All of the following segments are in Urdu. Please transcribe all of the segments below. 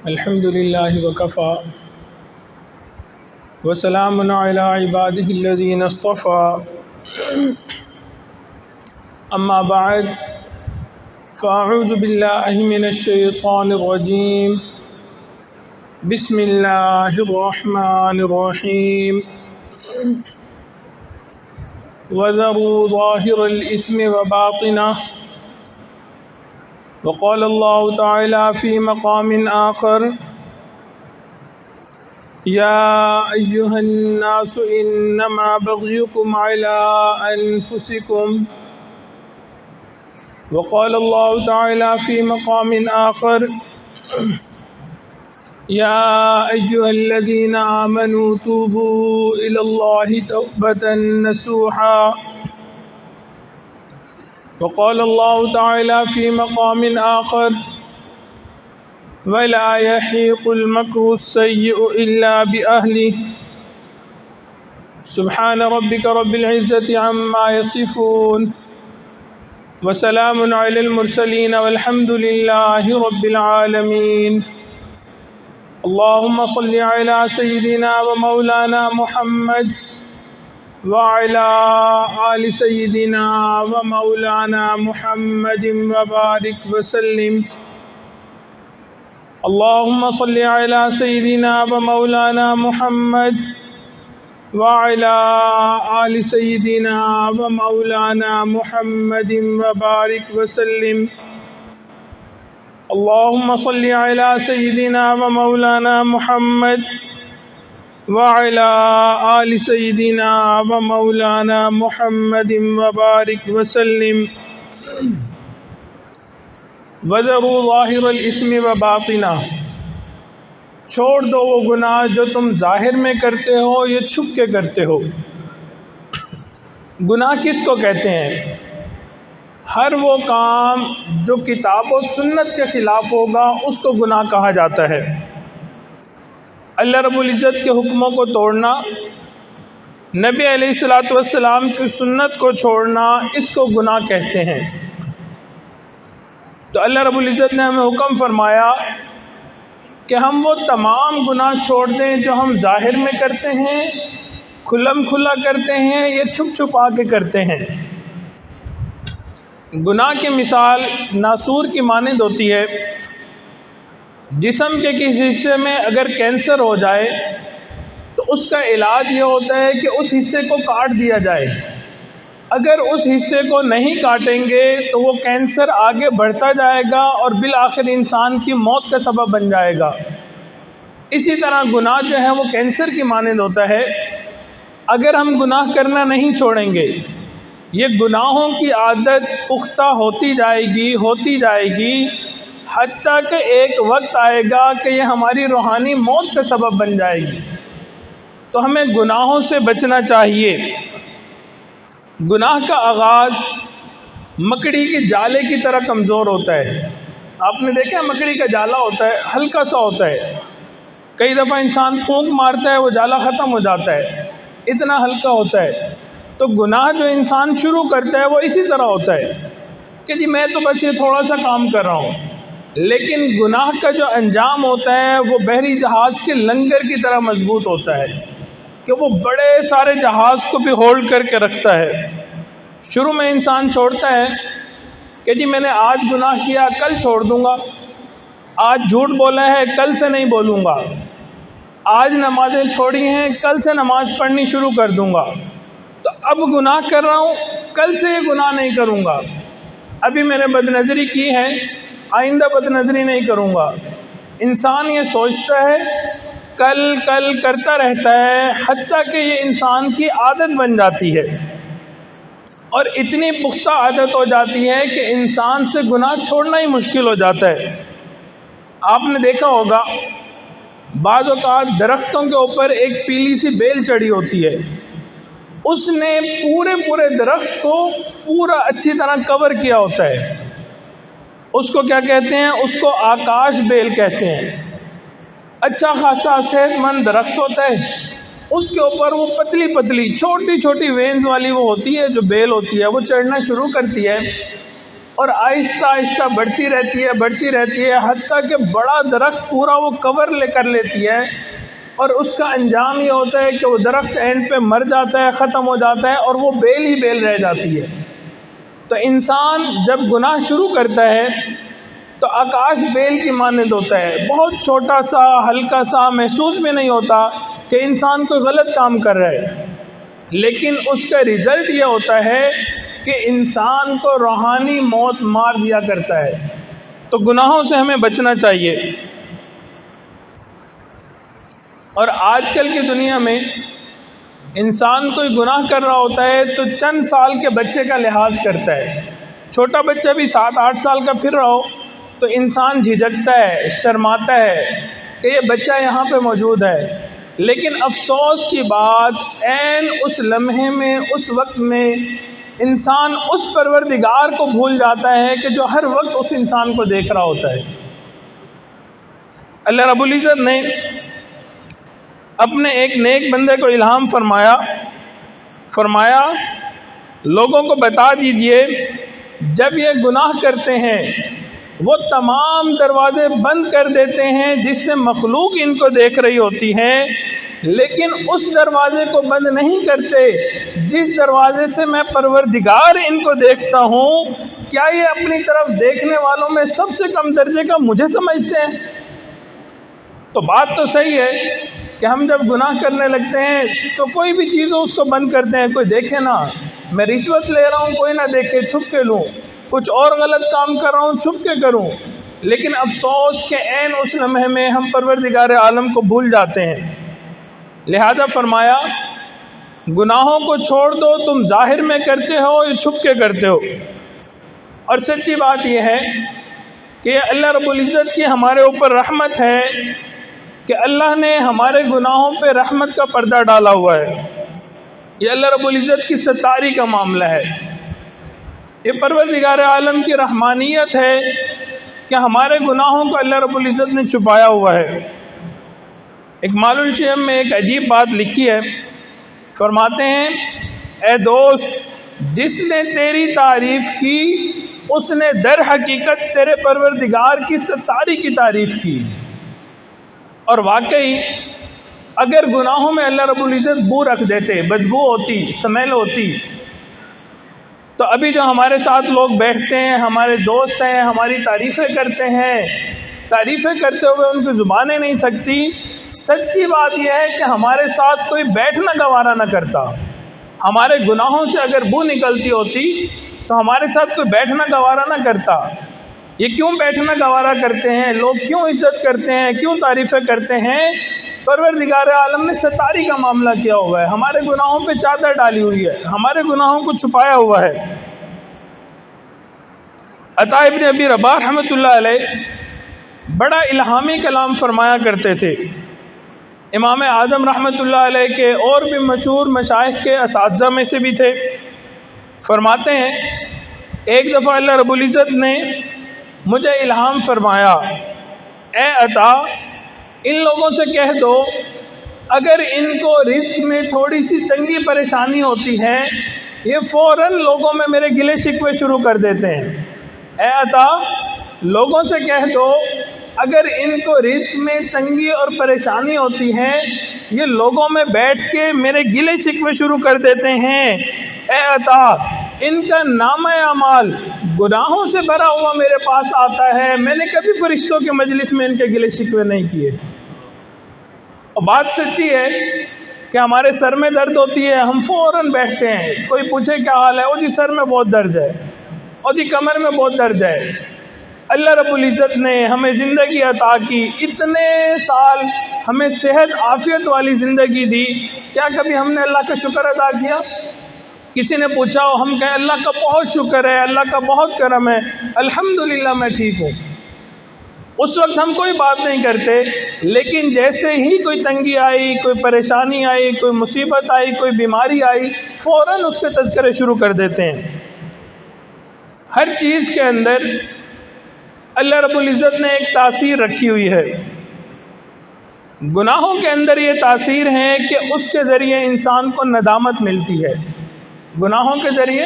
الحمد للہ وکفی وسلام علی عبادہ الذین اصطفی اما بعد فاعوذ باللہ من الشیطان الرجیم بسم اللہ الرحمن الرحیم وذروا ظاہر الاثم وباطنہ وقال الله تعالى في مقام آخر يا أيها الناس إنما بغيكم على أنفسكم وقال الله تعالى في مقام آخر يا أيها الذين آمنوا توبوا إلى الله توبة نصوحا وقال الله تعالى في مقام آخر ولا يحيق المكر السيء إلا بأهله سبحان ربك رب العزة عما يصفون وسلام على المرسلين والحمد لله رب العالمين اللهم صل على سيدنا ومولانا محمد وعلى آل سيدنا ومولانا محمد وبارك وسلم اللهم صل على سيدنا ومولانا محمد وعلى آل سيدنا ومولانا محمد وبارك وسلم اللهم صل على سيدنا ومولانا محمد وعلى آل سيدنا ومولانا محمد وبارك وسلم وذروا ظاہر الاثم وباطنہ، چھوڑ دو وہ گناہ جو تم ظاہر میں کرتے ہو یا چھپ کے کرتے ہو۔ گناہ کس کو کہتے ہیں؟ ہر وہ کام جو کتاب و سنت کے خلاف ہوگا اس کو گناہ کہا جاتا ہے۔ اللہ رب العزت کے حکموں کو توڑنا، نبی علیہ الصلوۃ والسلام کی سنت کو چھوڑنا، اس کو گناہ کہتے ہیں۔ تو اللہ رب العزت نے ہمیں حکم فرمایا کہ ہم وہ تمام گناہ چھوڑ دیں جو ہم ظاہر میں کرتے ہیں، کھلم کھلا کرتے ہیں یا چھپ چھپا کے کرتے ہیں۔ گناہ کی مثال ناسور کی مانند ہوتی ہے۔ جسم کے کسی حصے میں اگر کینسر ہو جائے تو اس کا علاج یہ ہوتا ہے کہ اس حصے کو کاٹ دیا جائے۔ اگر اس حصے کو نہیں کاٹیں گے تو وہ کینسر آگے بڑھتا جائے گا اور بالآخر انسان کی موت کا سبب بن جائے گا۔ اسی طرح گناہ جو ہے وہ کینسر کی مانند ہوتا ہے۔ اگر ہم گناہ کرنا نہیں چھوڑیں گے، یہ گناہوں کی عادت پختہ ہوتی جائے گی حتیٰ کہ ایک وقت آئے گا کہ یہ ہماری روحانی موت کا سبب بن جائے گی۔ تو ہمیں گناہوں سے بچنا چاہیے۔ گناہ کا آغاز مکڑی کے جالے کی طرح کمزور ہوتا ہے۔ آپ نے دیکھا مکڑی کا جالا ہوتا ہے، ہلکا سا ہوتا ہے، کئی دفعہ انسان پھونک مارتا ہے وہ جالا ختم ہو جاتا ہے، اتنا ہلکا ہوتا ہے۔ تو گناہ جو انسان شروع کرتا ہے وہ اسی طرح ہوتا ہے کہ جی میں تو بس یہ تھوڑا سا کام کر رہا ہوں، لیکن گناہ کا جو انجام ہوتا ہے وہ بحری جہاز کے لنگر کی طرح مضبوط ہوتا ہے کہ وہ بڑے سارے جہاز کو بھی ہولڈ کر کے رکھتا ہے۔ شروع میں انسان چھوڑتا ہے کہ جی میں نے آج گناہ کیا کل چھوڑ دوں گا، آج جھوٹ بولا ہے کل سے نہیں بولوں گا، آج نمازیں چھوڑی ہیں کل سے نماز پڑھنی شروع کر دوں گا، تو اب گناہ کر رہا ہوں کل سے یہ گناہ نہیں کروں گا، ابھی میں نے بد نظری کی ہے آئندہ بد نظری نہیں کروں گا۔ انسان یہ سوچتا ہے، کل کرتا رہتا ہے حتیٰ کہ یہ انسان کی عادت بن جاتی ہے اور اتنی پختہ عادت ہو جاتی ہے کہ انسان سے گناہ چھوڑنا ہی مشکل ہو جاتا ہے۔ آپ نے دیکھا ہوگا بعض اوقات درختوں کے اوپر ایک پیلی سی بیل چڑھی ہوتی ہے، اس نے پورے درخت کو پورا اچھی طرح کور کیا ہوتا ہے، اس کو کیا کہتے ہیں؟ اس کو آکاش بیل کہتے ہیں۔ اچھا خاصا صحت مند درخت ہوتا ہے، اس کے اوپر وہ پتلی پتلی چھوٹی چھوٹی وینز والی وہ ہوتی ہے جو بیل ہوتی ہے، وہ چڑھنا شروع کرتی ہے اور آہستہ آہستہ بڑھتی رہتی ہے حتیٰ کہ بڑا درخت پورا وہ کور کر لیتی ہے، اور اس کا انجام یہ ہوتا ہے کہ وہ درخت اینڈ پہ مر جاتا ہے، ختم ہو جاتا ہے، اور وہ بیل ہی بیل رہ جاتی ہے۔ تو انسان جب گناہ شروع کرتا ہے تو آکاش بیل کی مانند ہوتا ہے، بہت چھوٹا سا ہلکا سا، محسوس بھی نہیں ہوتا کہ انسان کوئی غلط کام کر رہا ہے، لیکن اس کا رزلٹ یہ ہوتا ہے کہ انسان کو روحانی موت مار دیا کرتا ہے۔ تو گناہوں سے ہمیں بچنا چاہیے۔ اور آج کل کی دنیا میں انسان کوئی گناہ کر رہا ہوتا ہے تو چند سال کے بچے کا لحاظ کرتا ہے، چھوٹا بچہ بھی 7-8 سال کا پھر رہا ہو تو انسان جھجکتا ہے، شرماتا ہے کہ یہ بچہ یہاں پہ موجود ہے، لیکن افسوس کی بات عین اس لمحے میں، اس وقت میں انسان اس پروردگار کو بھول جاتا ہے کہ جو ہر وقت اس انسان کو دیکھ رہا ہوتا ہے۔ اللہ رب العزت نے اپنے ایک نیک بندے کو الہام فرمایا لوگوں کو بتا دیجئے جب یہ گناہ کرتے ہیں وہ تمام دروازے بند کر دیتے ہیں جس سے مخلوق ان کو دیکھ رہی ہوتی ہے، لیکن اس دروازے کو بند نہیں کرتے جس دروازے سے میں پروردگار ان کو دیکھتا ہوں۔ کیا یہ اپنی طرف دیکھنے والوں میں سب سے کم درجے کا مجھے سمجھتے ہیں؟ تو بات تو صحیح ہے کہ ہم جب گناہ کرنے لگتے ہیں تو کوئی بھی چیز ہو اس کو بند کرتے ہیں، کوئی دیکھے نہ، میں رشوت لے رہا ہوں کوئی نہ دیکھے، چھپ کے لوں، کچھ اور غلط کام کر رہا ہوں چھپ کے کروں، لیکن افسوس کہ عین اس لمحے میں ہم پروردگار عالم کو بھول جاتے ہیں۔ لہذا فرمایا گناہوں کو چھوڑ دو، تم ظاہر میں کرتے ہو یا چھپ کے کرتے ہو۔ اور سچی بات یہ ہے کہ اللہ رب العزت کی ہمارے اوپر رحمت ہے کہ اللہ نے ہمارے گناہوں پہ رحمت کا پردہ ڈالا ہوا ہے۔ یہ اللہ رب العزت کی ستاری کا معاملہ ہے، یہ پروردگار عالم کی رحمانیت ہے کہ ہمارے گناہوں کو اللہ رب العزت نے چھپایا ہوا ہے۔ اکمال الشیم میں ایک عجیب بات لکھی ہے، فرماتے ہیں اے دوست جس نے تیری تعریف کی اس نے در حقیقت تیرے پروردگار کی ستاری کی تعریف کی۔ اور واقعی اگر گناہوں میں اللہ رب العزت بو رکھ دیتے، بدبو ہوتی، سمیل ہوتی، تو ابھی جو ہمارے ساتھ لوگ بیٹھتے ہیں، ہمارے دوست ہیں، ہماری تعریفیں کرتے ہیں، تعریفیں کرتے ہوئے ان کی زبانیں نہیں تھکتی، سچی بات یہ ہے کہ ہمارے ساتھ کوئی بیٹھنا گوارا نہ کرتا۔ ہمارے گناہوں سے اگر بو نکلتی ہوتی تو ہمارے ساتھ کوئی بیٹھنا گوارا نہ کرتا۔ یہ کیوں بیٹھنا گوارا کرتے ہیں؟ لوگ کیوں عزت کرتے ہیں، کیوں تعریفیں کرتے ہیں؟ پروردگار عالم نے ستاری کا معاملہ کیا ہوا ہے، ہمارے گناہوں پہ چادر ڈالی ہوئی ہے، ہمارے گناہوں کو چھپایا ہوا ہے۔ عطا ابن ابی رباح رحمۃ اللہ علیہ بڑا الہامی کلام فرمایا کرتے تھے، امام اعظم رحمۃ اللہ علیہ کے اور بھی مشہور مشائخ کے اساتذہ میں سے بھی تھے۔ فرماتے ہیں ایک دفعہ اللہ رب العزت نے مجھے الہام فرمایا اے عطا ان لوگوں سے کہہ دو اگر ان کو رزق میں تھوڑی سی تنگی پریشانی ہوتی ہے یہ فوراً لوگوں میں میرے گلے شکوے شروع کر دیتے ہیں۔ اے عطا لوگوں سے کہہ دو اگر ان کو رزق میں تنگی اور پریشانی ہوتی ہے یہ لوگوں میں بیٹھ کے میرے گلے شکوے شروع کر دیتے ہیں۔ اے عطا ان کا نامہ اعمال گناہوں سے بھرا ہوا میرے پاس آتا ہے، میں نے کبھی فرشتوں کے مجلس میں ان کے گلے شکوے نہیں کیے۔ اور بات سچی ہے کہ ہمارے سر میں درد ہوتی ہے ہم فوراً بیٹھتے ہیں، کوئی پوچھے کیا حال ہے، او جی سر میں بہت درد ہے، او جی کمر میں بہت درد ہے۔ اللہ رب العزت نے ہمیں زندگی عطا کی، اتنے سال ہمیں صحت عافیت والی زندگی دی، کیا کبھی ہم نے اللہ کا شکر ادا کیا؟ کسی نے پوچھا ہو ہم کہیں اللہ کا بہت شکر ہے، اللہ کا بہت کرم ہے، الحمدللہ میں ٹھیک ہوں۔ اس وقت ہم کوئی بات نہیں کرتے، لیکن جیسے ہی کوئی تنگی آئی، کوئی پریشانی آئی، کوئی مصیبت آئی، کوئی بیماری آئی، فوراً اس کے تذکرے شروع کر دیتے ہیں۔ ہر چیز کے اندر اللہ رب العزت نے ایک تاثیر رکھی ہوئی ہے۔ گناہوں کے اندر یہ تاثیر ہے کہ اس کے ذریعے انسان کو ندامت ملتی ہے، گناہوں کے ذریعے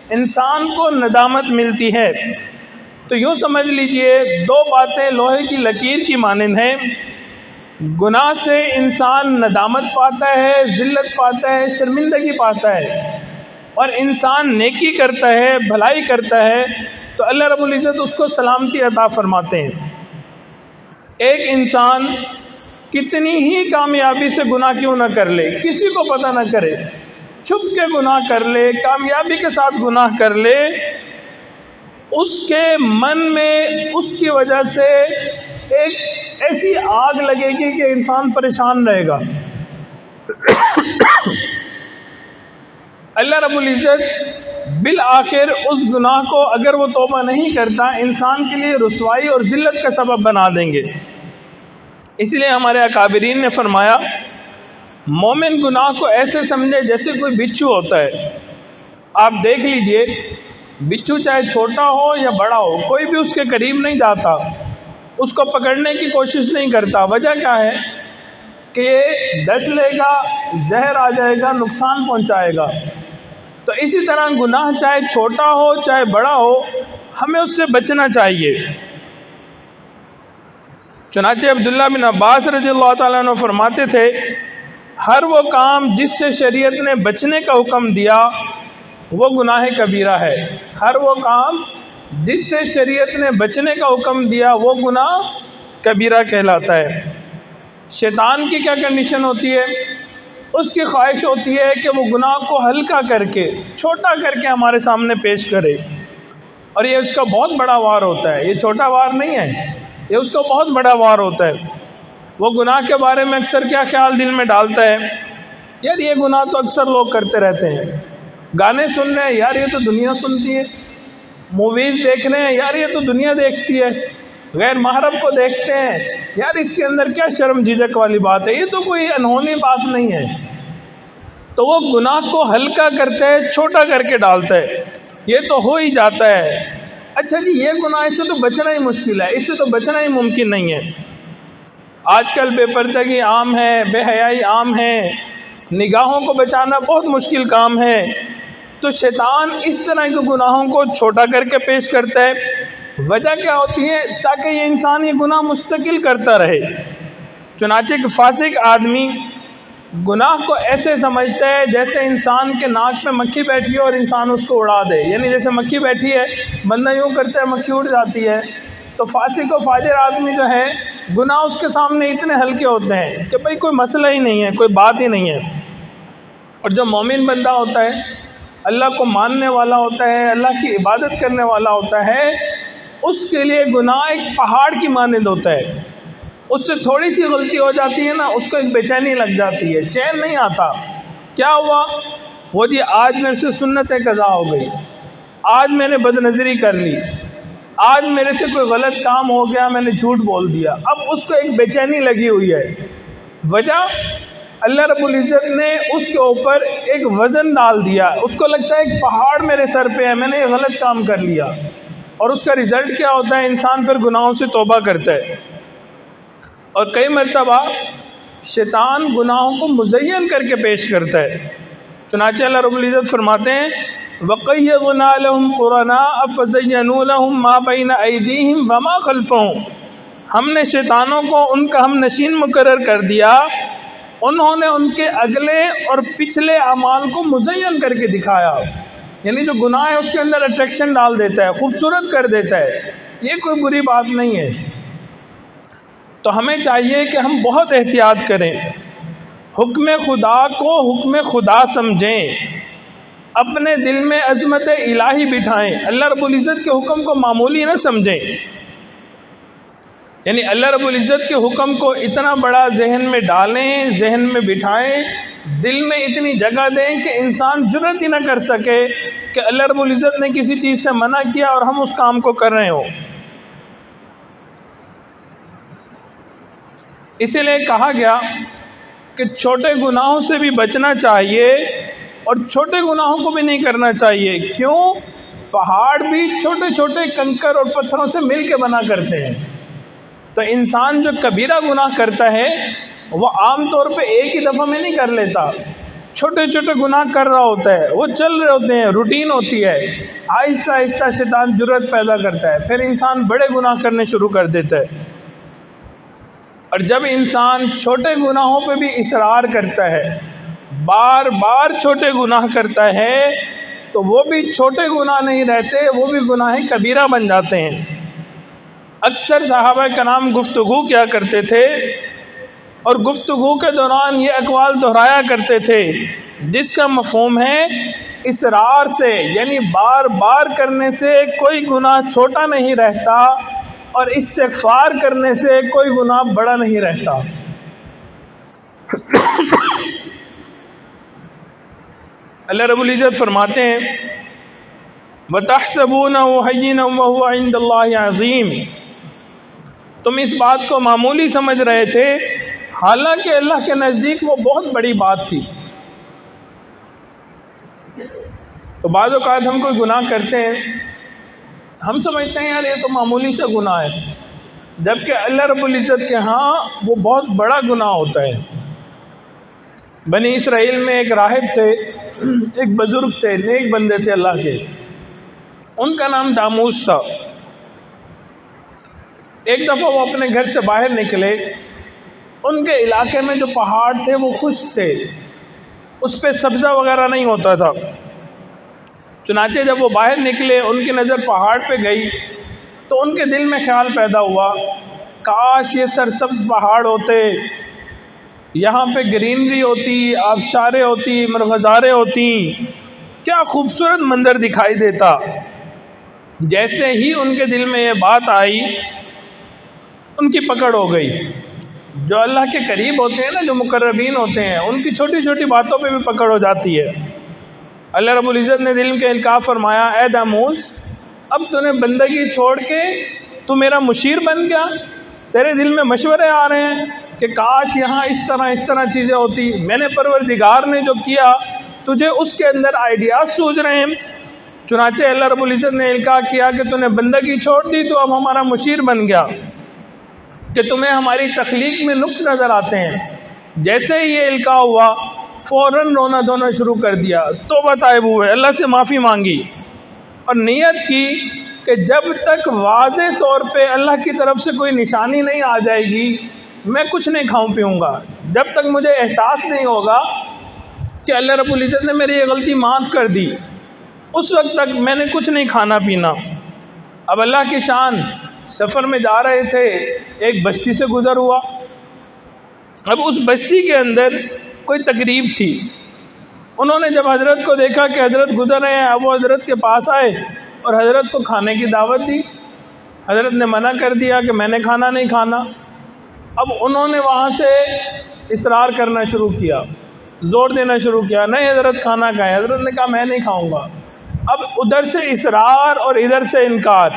انسان کو ندامت ملتی ہے۔ تو یوں سمجھ لیجئے دو باتیں لوہے کی لکیر کی مانند ہیں، گناہ سے انسان ندامت پاتا ہے، ذلت پاتا ہے، شرمندگی پاتا ہے، اور انسان نیکی کرتا ہے، بھلائی کرتا ہے تو اللہ رب العزت اس کو سلامتی عطا فرماتے ہیں۔ ایک انسان کتنی ہی کامیابی سے گناہ کیوں نہ کر لے، کسی کو پتہ نہ کرے، چھپ کے گناہ کر لے، کامیابی کے ساتھ گناہ کر لے، اس کے من میں اس کی وجہ سے ایک ایسی آگ لگے گی کہ انسان پریشان رہے گا۔ اللہ رب العزت بالآخر اس گناہ کو اگر وہ توبہ نہیں کرتا انسان کے لیے رسوائی اور ذلت کا سبب بنا دیں گے۔ اس لیے ہمارے اکابرین نے فرمایا مومن گناہ کو ایسے سمجھے جیسے کوئی بچھو ہوتا ہے۔ آپ دیکھ لیجئے بچھو چاہے چھوٹا ہو یا بڑا ہو، کوئی بھی اس کے قریب نہیں جاتا، اس کو پکڑنے کی کوشش نہیں کرتا۔ وجہ کیا ہے کہ یہ ڈس لے گا، زہر آ جائے گا، نقصان پہنچائے گا۔ تو اسی طرح گناہ چاہے چھوٹا ہو چاہے بڑا ہو، ہمیں اس سے بچنا چاہیے۔ چنانچہ عبداللہ بن عباس رضی اللہ تعالیٰ عنہ فرماتے تھے ہر وہ کام جس سے شریعت نے بچنے کا حکم دیا وہ گناہ کبیرہ ہے، ہر وہ کام جس سے شریعت نے بچنے کا حکم دیا وہ گناہ کبیرہ کہلاتا ہے۔ شیطان کی کیا کنڈیشن ہوتی ہے؟ اس کی خواہش ہوتی ہے کہ وہ گناہ کو ہلکا کر کے، چھوٹا کر کے ہمارے سامنے پیش کرے، اور یہ اس کا بہت بڑا وار ہوتا ہے، یہ چھوٹا وار نہیں ہے، یہ اس کا بہت بڑا وار ہوتا ہے۔ وہ گناہ کے بارے میں اکثر کیا خیال دل میں ڈالتا ہے، یار یہ گناہ تو اکثر لوگ کرتے رہتے ہیں، گانے سن رہے ہیں یار یہ تو دنیا سنتی ہے، موویز دیکھ رہے ہیں یار یہ تو دنیا دیکھتی ہے، غیر محرم کو دیکھتے ہیں یار اس کے اندر کیا شرم جھجک والی بات ہے، یہ تو کوئی انہونی بات نہیں ہے۔ تو وہ گناہ کو ہلکا کرتا ہے، چھوٹا کر کے ڈالتا ہے، یہ تو ہو ہی جاتا ہے، اچھا جی یہ گناہ اس سے تو بچنا ہی مشکل ہے، اس سے تو بچنا ہی ممکن نہیں ہے۔ آج کل بے پردگی عام ہے، بے حیائی عام ہے، نگاہوں کو بچانا بہت مشکل کام ہے، تو شیطان اس طرح کے گناہوں کو چھوٹا کر کے پیش کرتا ہے۔ وجہ کیا ہوتی ہے؟ تاکہ یہ انسان یہ گناہ مستقل کرتا رہے۔ چنانچہ ایک فاسق آدمی گناہ کو ایسے سمجھتا ہے جیسے انسان کے ناک پہ مکھی بیٹھی ہے اور انسان اس کو اڑا دے، یعنی جیسے مکھی بیٹھی ہے بندہ یوں کرتا ہے مکھی اڑ جاتی ہے۔ تو فاسق و فاجر آدمی جو ہے گناہ اس کے سامنے اتنے ہلکے ہوتے ہیں کہ بھئی کوئی مسئلہ ہی نہیں ہے، کوئی بات ہی نہیں ہے۔ اور جو مومن بندہ ہوتا ہے، اللہ کو ماننے والا ہوتا ہے، اللہ کی عبادت کرنے والا ہوتا ہے، اس کے لیے گناہ ایک پہاڑ کی مانند ہوتا ہے۔ اس سے تھوڑی سی غلطی ہو جاتی ہے نا، اس کو ایک بے چینی لگ جاتی ہے، چین نہیں آتا، کیا ہوا؟ وہ جی آج میرے سے سنت قضا ہو گئی، آج میں نے بد نظری کر لی، آج میرے سے کوئی غلط کام ہو گیا، میں نے جھوٹ بول دیا، اب اس کو ایک بے چینی لگی ہوئی ہے۔ وجہ اللہ رب العزت نے اس کے اوپر ایک وزن ڈال دیا، اس کو لگتا ہے ایک پہاڑ میرے سر پہ ہے، میں نے یہ غلط کام کر لیا، اور اس کا رزلٹ کیا ہوتا ہے؟ انسان پھر گناہوں سے توبہ کرتا ہے۔ اور کئی مرتبہ شیطان گناہوں کو مزین کر کے پیش کرتا ہے۔ چنانچہ اللہ رب العزت فرماتے ہیں وَقَيَّضْنَا لَهُمْ قُرَنَاءَ فَزَيَّنُوا لَهُم مَّا بَيْنَ أَيْدِيهِمْ وَمَا خَلْفَهُمْ، ہم نے شیطانوں کو ان کا ہم نشین مقرر کر دیا، انہوں نے ان کے اگلے اور پچھلے اعمال کو مزین کر کے دکھایا، یعنی جو گناہ ہے اس کے اندر اٹریکشن ڈال دیتا ہے، خوبصورت کر دیتا ہے، یہ کوئی بری بات نہیں ہے۔ تو ہمیں چاہیے کہ ہم بہت احتیاط کریں، حکم خدا کو حکم خدا سمجھیں، اپنے دل میں عظمت الہی بٹھائیں، اللہ رب العزت کے حکم کو معمولی نہ سمجھیں، یعنی اللہ رب العزت کے حکم کو اتنا بڑا ذہن میں ڈالیں، ذہن میں بٹھائیں، دل میں اتنی جگہ دیں کہ انسان جرأت ہی نہ کر سکے کہ اللہ رب العزت نے کسی چیز سے منع کیا اور ہم اس کام کو کر رہے ہوں۔ اسی لیے کہا گیا کہ چھوٹے گناہوں سے بھی بچنا چاہیے اور چھوٹے گناہوں کو بھی نہیں کرنا چاہیے۔ کیوں؟ پہاڑ بھی چھوٹے چھوٹے کنکر اور پتھروں سے مل کے بنا کرتے ہیں، تو انسان جو کبیرہ گناہ کرتا ہے وہ عام طور پہ ایک ہی دفعہ میں نہیں کر لیتا، چھوٹے چھوٹے گناہ کر رہا ہوتا ہے، وہ چل رہے ہوتے ہیں، روٹین ہوتی ہے، آہستہ آہستہ شیطان جرأت پیدا کرتا ہے، پھر انسان بڑے گناہ کرنے شروع کر دیتا ہے۔ اور جب انسان چھوٹے گناہوں پہ بھی اصرار کرتا ہے، بار بار چھوٹے گناہ کرتا ہے، تو وہ بھی چھوٹے گناہ نہیں رہتے، وہ بھی گناہ کبیرہ بن جاتے ہیں۔ اکثر صحابہ کرام گفتگو کیا کرتے تھے اور گفتگو کے دوران یہ اقوال دہرایا کرتے تھے جس کا مفہوم ہے اصرار سے، یعنی بار بار کرنے سے کوئی گناہ چھوٹا نہیں رہتا اور استغفار کرنے سے کوئی گناہ بڑا نہیں رہتا۔ اللہ رب العزت فرماتے ہیں وَتَحْسَبُونَهُ هَيِّنًا وَهُوَ عِندَ اللَّهِ عَظِيمٌ، تم اس بات کو معمولی سمجھ رہے تھے حالانکہ اللہ کے نزدیک وہ بہت بڑی بات تھی۔ تو بعض اوقات ہم کوئی گناہ کرتے ہیں، ہم سمجھتے ہیں یار یہ تو معمولی سا گناہ ہے، جبکہ اللہ رب العزت کے ہاں وہ بہت بڑا گناہ ہوتا ہے۔ بنی اسرائیل میں ایک راہب تھے، ایک بزرگ تھے، نیک بندے تھے اللہ کے، ان کا نام داموس تھا۔ ایک دفعہ وہ اپنے گھر سے باہر نکلے، ان کے علاقے میں جو پہاڑ تھے وہ خشک تھے، اس پہ سبزہ وغیرہ نہیں ہوتا تھا۔ چنانچہ جب وہ باہر نکلے، ان کی نظر پہاڑ پہ گئی تو ان کے دل میں خیال پیدا ہوا کاش یہ سرسبز پہاڑ ہوتے، یہاں پہ گرینری ہوتی، آبشاریں ہوتی، مرغزاریں ہوتی، کیا خوبصورت منظر دکھائی دیتا۔ جیسے ہی ان کے دل میں یہ بات آئی، ان کی پکڑ ہو گئی۔ جو اللہ کے قریب ہوتے ہیں نا، جو مقربین ہوتے ہیں، ان کی چھوٹی چھوٹی باتوں پہ بھی پکڑ ہو جاتی ہے۔ اللہ رب العزت نے دل کے انکار فرمایا، اے داموس، اب تو نے بندگی چھوڑ کے تو میرا مشیر بن گیا، تیرے دل میں مشورے آ رہے ہیں کہ کاش یہاں اس طرح چیزیں ہوتی۔ میں نے پروردگار نے جو کیا تجھے اس کے اندر آئیڈیاز سوچ رہے ہیں۔ چنانچہ اللہ رب العزت نے القاء کیا کہ تو نے بندگی چھوڑ دی تو اب ہمارا مشیر بن گیا، کہ تمہیں ہماری تخلیق میں نقص نظر آتے ہیں۔ جیسے ہی یہ القاء ہوا فوراً رونا دھونا شروع کر دیا، توبہ طائب ہوئے، اللہ سے معافی مانگی اور نیت کی کہ جب تک واضح طور پہ اللہ کی طرف سے کوئی نشانی نہیں آ جائے گی میں کچھ نہیں کھاؤں پیوں گا، جب تک مجھے احساس نہیں ہوگا کہ اللہ رب العزت نے میری یہ غلطی معاف کر دی، اس وقت تک میں نے کچھ نہیں کھانا پینا۔ اب اللہ کی شان، سفر میں جا رہے تھے، ایک بستی سے گزر ہوا۔ اب اس بستی کے اندر کوئی تقریب تھی، انہوں نے جب حضرت کو دیکھا کہ حضرت گزر رہے ہیں، اب وہ حضرت کے پاس آئے اور حضرت کو کھانے کی دعوت دی۔ حضرت نے منع کر دیا کہ میں نے کھانا نہیں کھانا۔ اب انہوں نے وہاں سے اصرار کرنا شروع کیا، زور دینا شروع کیا، نہیں حضرت کھانا کھائیں۔ حضرت نے کہا میں نہیں کھاؤں گا۔ اب ادھر سے اصرار اور ادھر سے انکار،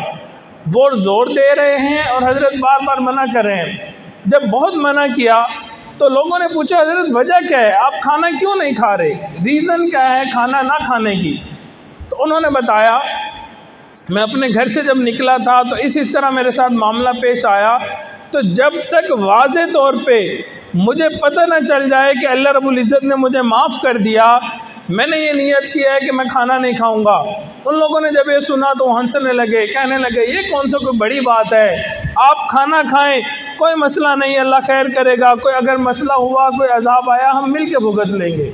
وہ زور دے رہے ہیں اور حضرت بار بار منع کر رہے ہیں۔ جب بہت منع کیا تو لوگوں نے پوچھا حضرت وجہ کیا ہے، آپ کھانا کیوں نہیں کھا رہے، ریزن کیا ہے کھانا نہ کھانے کی؟ تو انہوں نے بتایا میں اپنے گھر سے جب نکلا تھا تو اس طرح میرے ساتھ معاملہ پیش آیا، تو جب تک واضح طور پہ مجھے پتہ نہ چل جائے کہ اللہ رب العزت نے مجھے معاف کر دیا، میں نے یہ نیت کیا ہے کہ میں کھانا نہیں کھاؤں گا۔ ان لوگوں نے جب یہ سنا تو ہنسنے لگے، کہنے لگے یہ کون سا کوئی بڑی بات ہے، آپ کھانا کھائیں، کوئی مسئلہ نہیں، اللہ خیر کرے گا، کوئی اگر مسئلہ ہوا، کوئی عذاب آیا، ہم مل کے بھگت لیں گے۔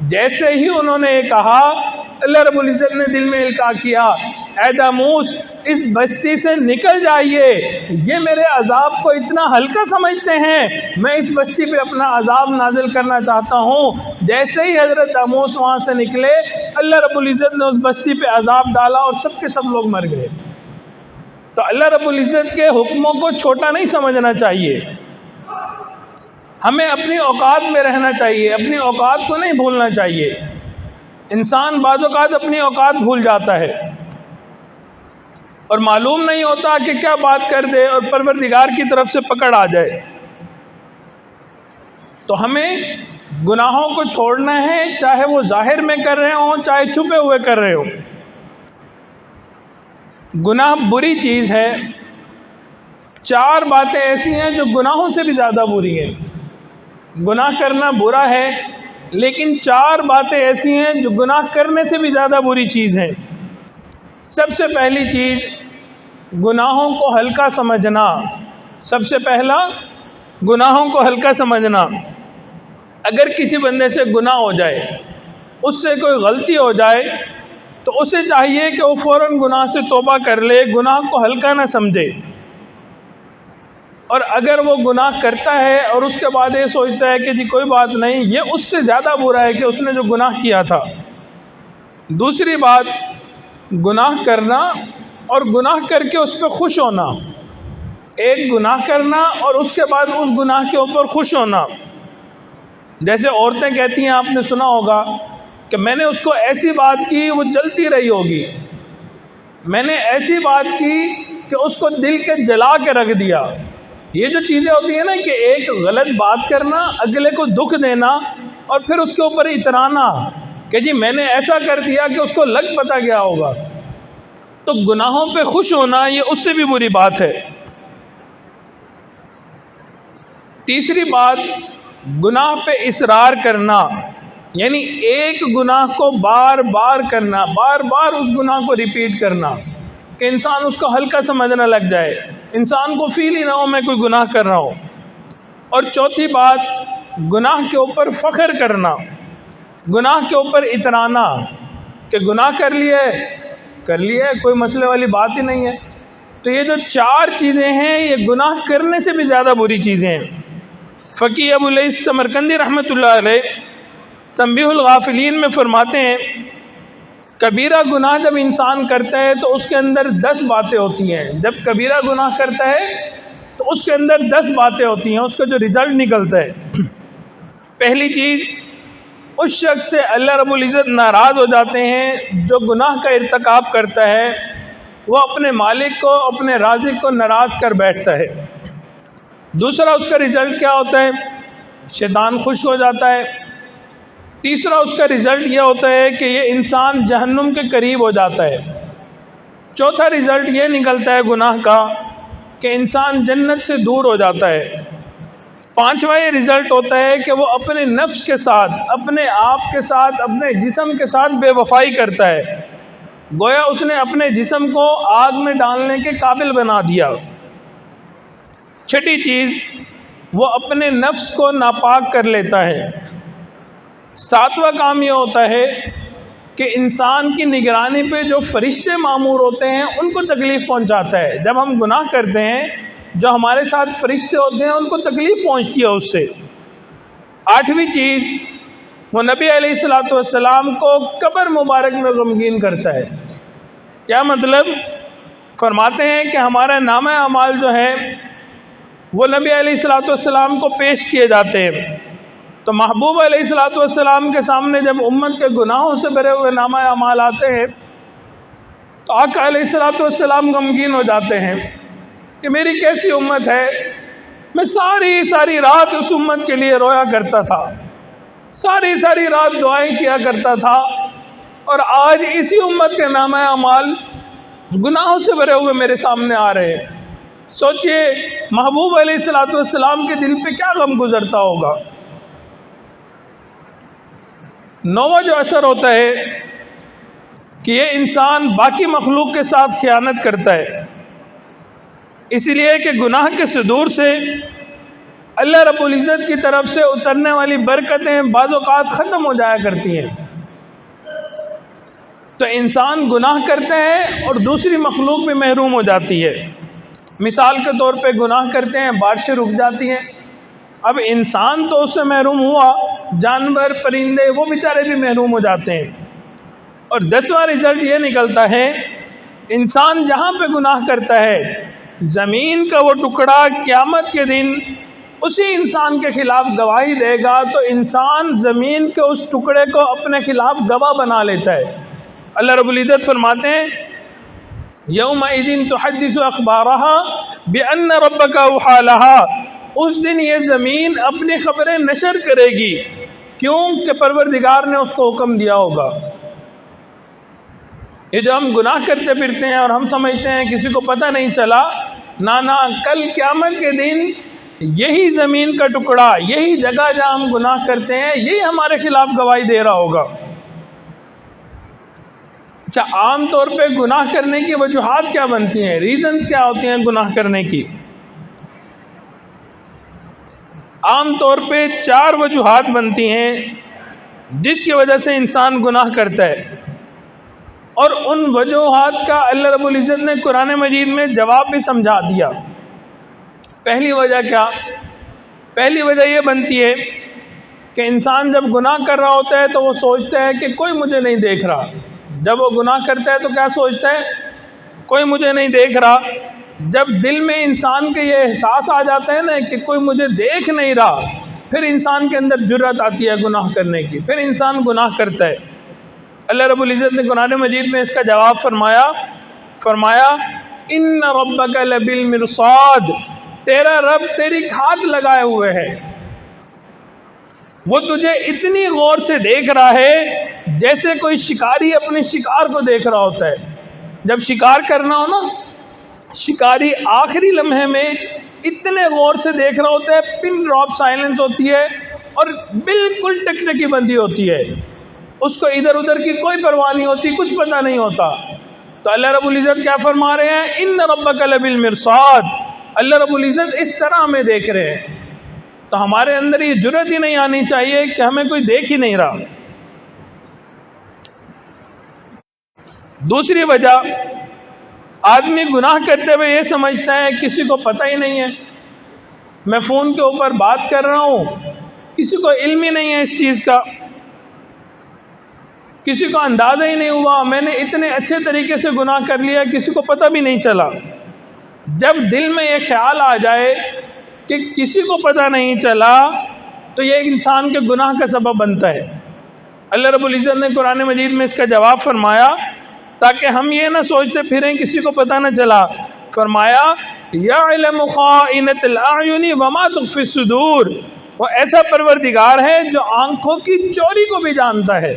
جیسے ہی انہوں نے یہ کہا، اللہ رب العزت نے دل میں القاء کیا، اے داموس اس بستی سے نکل جائیے، یہ میرے عذاب کو اتنا ہلکا سمجھتے ہیں، میں اس بستی پہ اپنا عذاب نازل کرنا چاہتا ہوں۔ جیسے ہی حضرت داموس وہاں سے نکلے، اللہ رب العزت نے اس بستی پہ عذاب ڈالا اور سب کے سب لوگ مر گئے۔ تو اللہ رب العزت کے حکموں کو چھوٹا نہیں سمجھنا چاہیے، ہمیں اپنی اوقات میں رہنا چاہیے، اپنی اوقات کو نہیں بھولنا چاہیے۔ انسان بعض اوقات اپنی اوقات بھول جاتا ہے اور معلوم نہیں ہوتا کہ کیا بات کر دے اور پروردگار کی طرف سے پکڑ آ جائے۔ تو ہمیں گناہوں کو چھوڑنا ہے، چاہے وہ ظاہر میں کر رہے ہوں، چاہے چھپے ہوئے کر رہے ہوں۔ گناہ بری چیز ہے، 4 باتیں ایسی ہیں جو گناہوں سے بھی زیادہ بری ہیں. گناہ کرنا برا ہے، لیکن 4 باتیں ایسی ہیں جو گناہ کرنے سے بھی زیادہ بری چیز ہیں. سب سے پہلی چیز گناہوں کو ہلکا سمجھنا. سب سے پہلا گناہوں کو ہلکا سمجھنا. اگر کسی بندے سے گناہ ہو جائے، اس سے کوئی غلطی ہو جائے، تو اسے چاہیے کہ وہ فوراً گناہ سے توبہ کر لے، گناہ کو ہلکا نہ سمجھے. اور اگر وہ گناہ کرتا ہے اور اس کے بعد یہ سوچتا ہے کہ جی کوئی بات نہیں، یہ اس سے زیادہ برا ہے کہ اس نے جو گناہ کیا تھا. دوسری بات گناہ کرنا اور گناہ کر کے اس پہ خوش ہونا. ایک گناہ کرنا اور اس کے بعد اس گناہ کے اوپر خوش ہونا. جیسے عورتیں کہتی ہیں، آپ نے سنا ہوگا کہ میں نے اس کو ایسی بات کی وہ جلتی رہی ہوگی، میں نے ایسی بات کی کہ اس کو دل کے جلا کے رکھ دیا. یہ جو چیزیں ہوتی ہیں نا کہ ایک غلط بات کرنا، اگلے کو دکھ دینا اور پھر اس کے اوپر اترانا کہ جی میں نے ایسا کر دیا کہ اس کو لگ پتا گیا ہوگا، تو گناہوں پہ خوش ہونا یہ اس سے بھی بری بات ہے. تیسری بات گناہ پہ اصرار کرنا، یعنی ایک گناہ کو بار بار کرنا، بار بار اس گناہ کو ریپیٹ کرنا کہ انسان اس کو ہلکا سمجھنے لگ جائے، انسان کو فیل ہی نہ ہو میں کوئی گناہ کر رہا ہوں. اور چوتھی بات گناہ کے اوپر فخر کرنا، گناہ کے اوپر اترانا کہ گناہ کر لیے کوئی مسئلے والی بات ہی نہیں ہے. تو یہ جو 4 چیزیں ہیں یہ گناہ کرنے سے بھی زیادہ بری چیزیں ہیں. فقی ابو الیث سمرقندی رحمۃ اللہ علیہ تنبیہ الغافلین میں فرماتے ہیں، کبیرہ گناہ جب انسان کرتا ہے تو اس کے اندر 10 باتیں ہوتی ہیں. جب کبیرہ گناہ کرتا ہے تو اس کے اندر 10 باتیں ہوتی ہیں، اس کا جو رزلٹ نکلتا ہے. پہلی چیز، اس شخص سے اللہ رب العزت ناراض ہو جاتے ہیں جو گناہ کا ارتکاب کرتا ہے، وہ اپنے مالک کو، اپنے رازق کو ناراض کر بیٹھتا ہے. دوسرا اس کا رزلٹ کیا ہوتا ہے؟ شیطان خوش ہو جاتا ہے. تیسرا اس کا رزلٹ یہ ہوتا ہے کہ یہ انسان جہنم کے قریب ہو جاتا ہے. چوتھا رزلٹ یہ نکلتا ہے گناہ کا کہ انسان جنت سے دور ہو جاتا ہے. پانچواں یہ رزلٹ ہوتا ہے کہ وہ اپنے نفس کے ساتھ، اپنے آپ کے ساتھ، اپنے جسم کے ساتھ بے وفائی کرتا ہے، گویا اس نے اپنے جسم کو آگ میں ڈالنے کے قابل بنا دیا. چھٹی چیز، وہ اپنے نفس کو ناپاک کر لیتا ہے. ساتواں کام یہ ہوتا ہے کہ انسان کی نگرانی پہ جو فرشتے مامور ہوتے ہیں ان کو تکلیف پہنچاتا ہے. جب ہم گناہ کرتے ہیں، جو ہمارے ساتھ فرشتے ہوتے ہیں ان کو تکلیف پہنچتی ہے اس سے. آٹھویں چیز، وہ نبی علیہ الصلوۃ والسلام کو قبر مبارک میں غمگین کرتا ہے. کیا مطلب؟ فرماتے ہیں کہ ہمارا نامہ اعمال جو ہے وہ نبی علیہ الصلوۃ والسلام کو پیش کیے جاتے ہیں. تو محبوب علیہ الصلوۃ والسلام کے سامنے جب امت کے گناہوں سے بھرے ہوئے نامہ اعمال آتے ہیں تو آقا علیہ الصلوۃ والسلام غمگین ہو جاتے ہیں کہ میری کیسی امت ہے. میں ساری رات اس امت کے لیے رویا کرتا تھا، ساری رات دعائیں کیا کرتا تھا، اور آج اسی امت کے نامہ اعمال گناہوں سے بھرے ہوئے میرے سامنے آ رہے ہیں. سوچئے محبوب علیہ الصلوۃ والسلام کے دل پہ کیا غم گزرتا ہوگا. نواں جو اثر ہوتا ہے کہ یہ انسان باقی مخلوق کے ساتھ خیانت کرتا ہے، اس لیے کہ گناہ کے صدور سے اللہ رب العزت کی طرف سے اترنے والی برکتیں بعض اوقات ختم ہو جایا کرتی ہیں. تو انسان گناہ کرتے ہیں اور دوسری مخلوق بھی محروم ہو جاتی ہے. مثال کے طور پہ گناہ کرتے ہیں، بارشیں رک جاتی ہیں. اب انسان تو اس سے محروم ہوا، جانور پرندے وہ بیچارے بھی محروم ہو جاتے ہیں. اور 10واں رزلٹ یہ نکلتا ہے، انسان جہاں پہ گناہ کرتا ہے زمین کا وہ ٹکڑا قیامت کے دن اسی انسان کے خلاف گواہی دے گا. تو انسان زمین کے اس ٹکڑے کو اپنے خلاف گواہ بنا لیتا ہے. اللہ رب العزت فرماتے ہیں یومئذ تحدث اخبارها بان ربک اوحی لها، اس دن یہ زمین اپنی خبریں نشر کرے گی. کیوں؟ کہ پروردگار نے اس کو حکم دیا ہوگا. یہ جو ہم گناہ کرتے پھرتے ہیں اور ہم سمجھتے ہیں کسی کو پتہ نہیں چلا، نہ کل قیامت کے دن یہی زمین کا ٹکڑا، یہی جگہ جہاں ہم گناہ کرتے ہیں، یہی ہمارے خلاف گواہی دے رہا ہوگا۔ اچھا، عام طور پہ گناہ کرنے کی وجوہات کیا بنتی ہیں، ریزنز کیا ہوتی ہیں گناہ کرنے کی؟ عام طور پہ 4 وجوہات بنتی ہیں جس کی وجہ سے انسان گناہ کرتا ہے، اور ان وجوہات کا اللہ رب العزت نے قرآن مجید میں جواب بھی سمجھا دیا۔ پہلی وجہ کیا؟ پہلی وجہ یہ بنتی ہے کہ انسان جب گناہ کر رہا ہوتا ہے تو وہ سوچتا ہے کہ کوئی مجھے نہیں دیکھ رہا۔ جب وہ گناہ کرتا ہے تو کیا سوچتا ہے؟ کوئی مجھے نہیں دیکھ رہا۔ جب دل میں انسان کے یہ احساس آ جاتا ہے نا کہ کوئی مجھے دیکھ نہیں رہا، پھر انسان کے اندر جرأت آتی ہے گناہ کرنے کی، پھر انسان گناہ کرتا ہے۔ اللہ رب العزت نے قرآن مجید میں اس کا جواب فرمایا ان ربک لبالمرصاد، تیرا رب تیری گھات لگائے ہوئے ہے، وہ تجھے اتنی غور سے دیکھ رہا ہے جیسے کوئی شکاری اپنے شکار کو دیکھ رہا ہوتا ہے۔ جب شکار کرنا ہو نا، شکاری آخری لمحے میں اتنے غور سے دیکھ رہا ہوتا ہے، پن ڈراپ سائلنس ہوتی ہے اور بالکل ٹکٹکی بندی ہوتی ہے، اس کو ادھر ادھر کی کوئی پرواہ نہیں ہوتی، کچھ پتہ نہیں ہوتا۔ تو اللہ رب العزت کیا فرما رہے ہیں؟ ان ربک لبالمرصاد، اللہ رب العزت اس طرح ہمیں دیکھ رہے ہیں۔ تو ہمارے اندر یہ جرأت ہی نہیں آنی چاہیے کہ ہمیں کوئی دیکھ ہی نہیں رہا۔ دوسری وجہ، آدمی گناہ کرتے ہوئے یہ سمجھتا ہے کسی کو پتہ ہی نہیں ہے، میں فون کے اوپر بات کر رہا ہوں، کسی کو علم ہی نہیں ہے اس چیز کا، کسی کو اندازہ ہی نہیں ہوا، میں نے اتنے اچھے طریقے سے گناہ کر لیا، کسی کو پتہ بھی نہیں چلا۔ جب دل میں یہ خیال آ جائے کہ کسی کو پتہ نہیں چلا تو یہ انسان کے گناہ کا سبب بنتا ہے۔ اللہ رب العزت نے قرآن مجید میں اس کا جواب فرمایا تاکہ ہم یہ نہ سوچتے پھریں کسی کو پتہ نہ چلا۔ فرمایا یعلم خائنۃ الاعین وما تخفی الصدور، وہ ایسا پروردگار ہے جو آنکھوں کی چوری کو بھی جانتا ہے،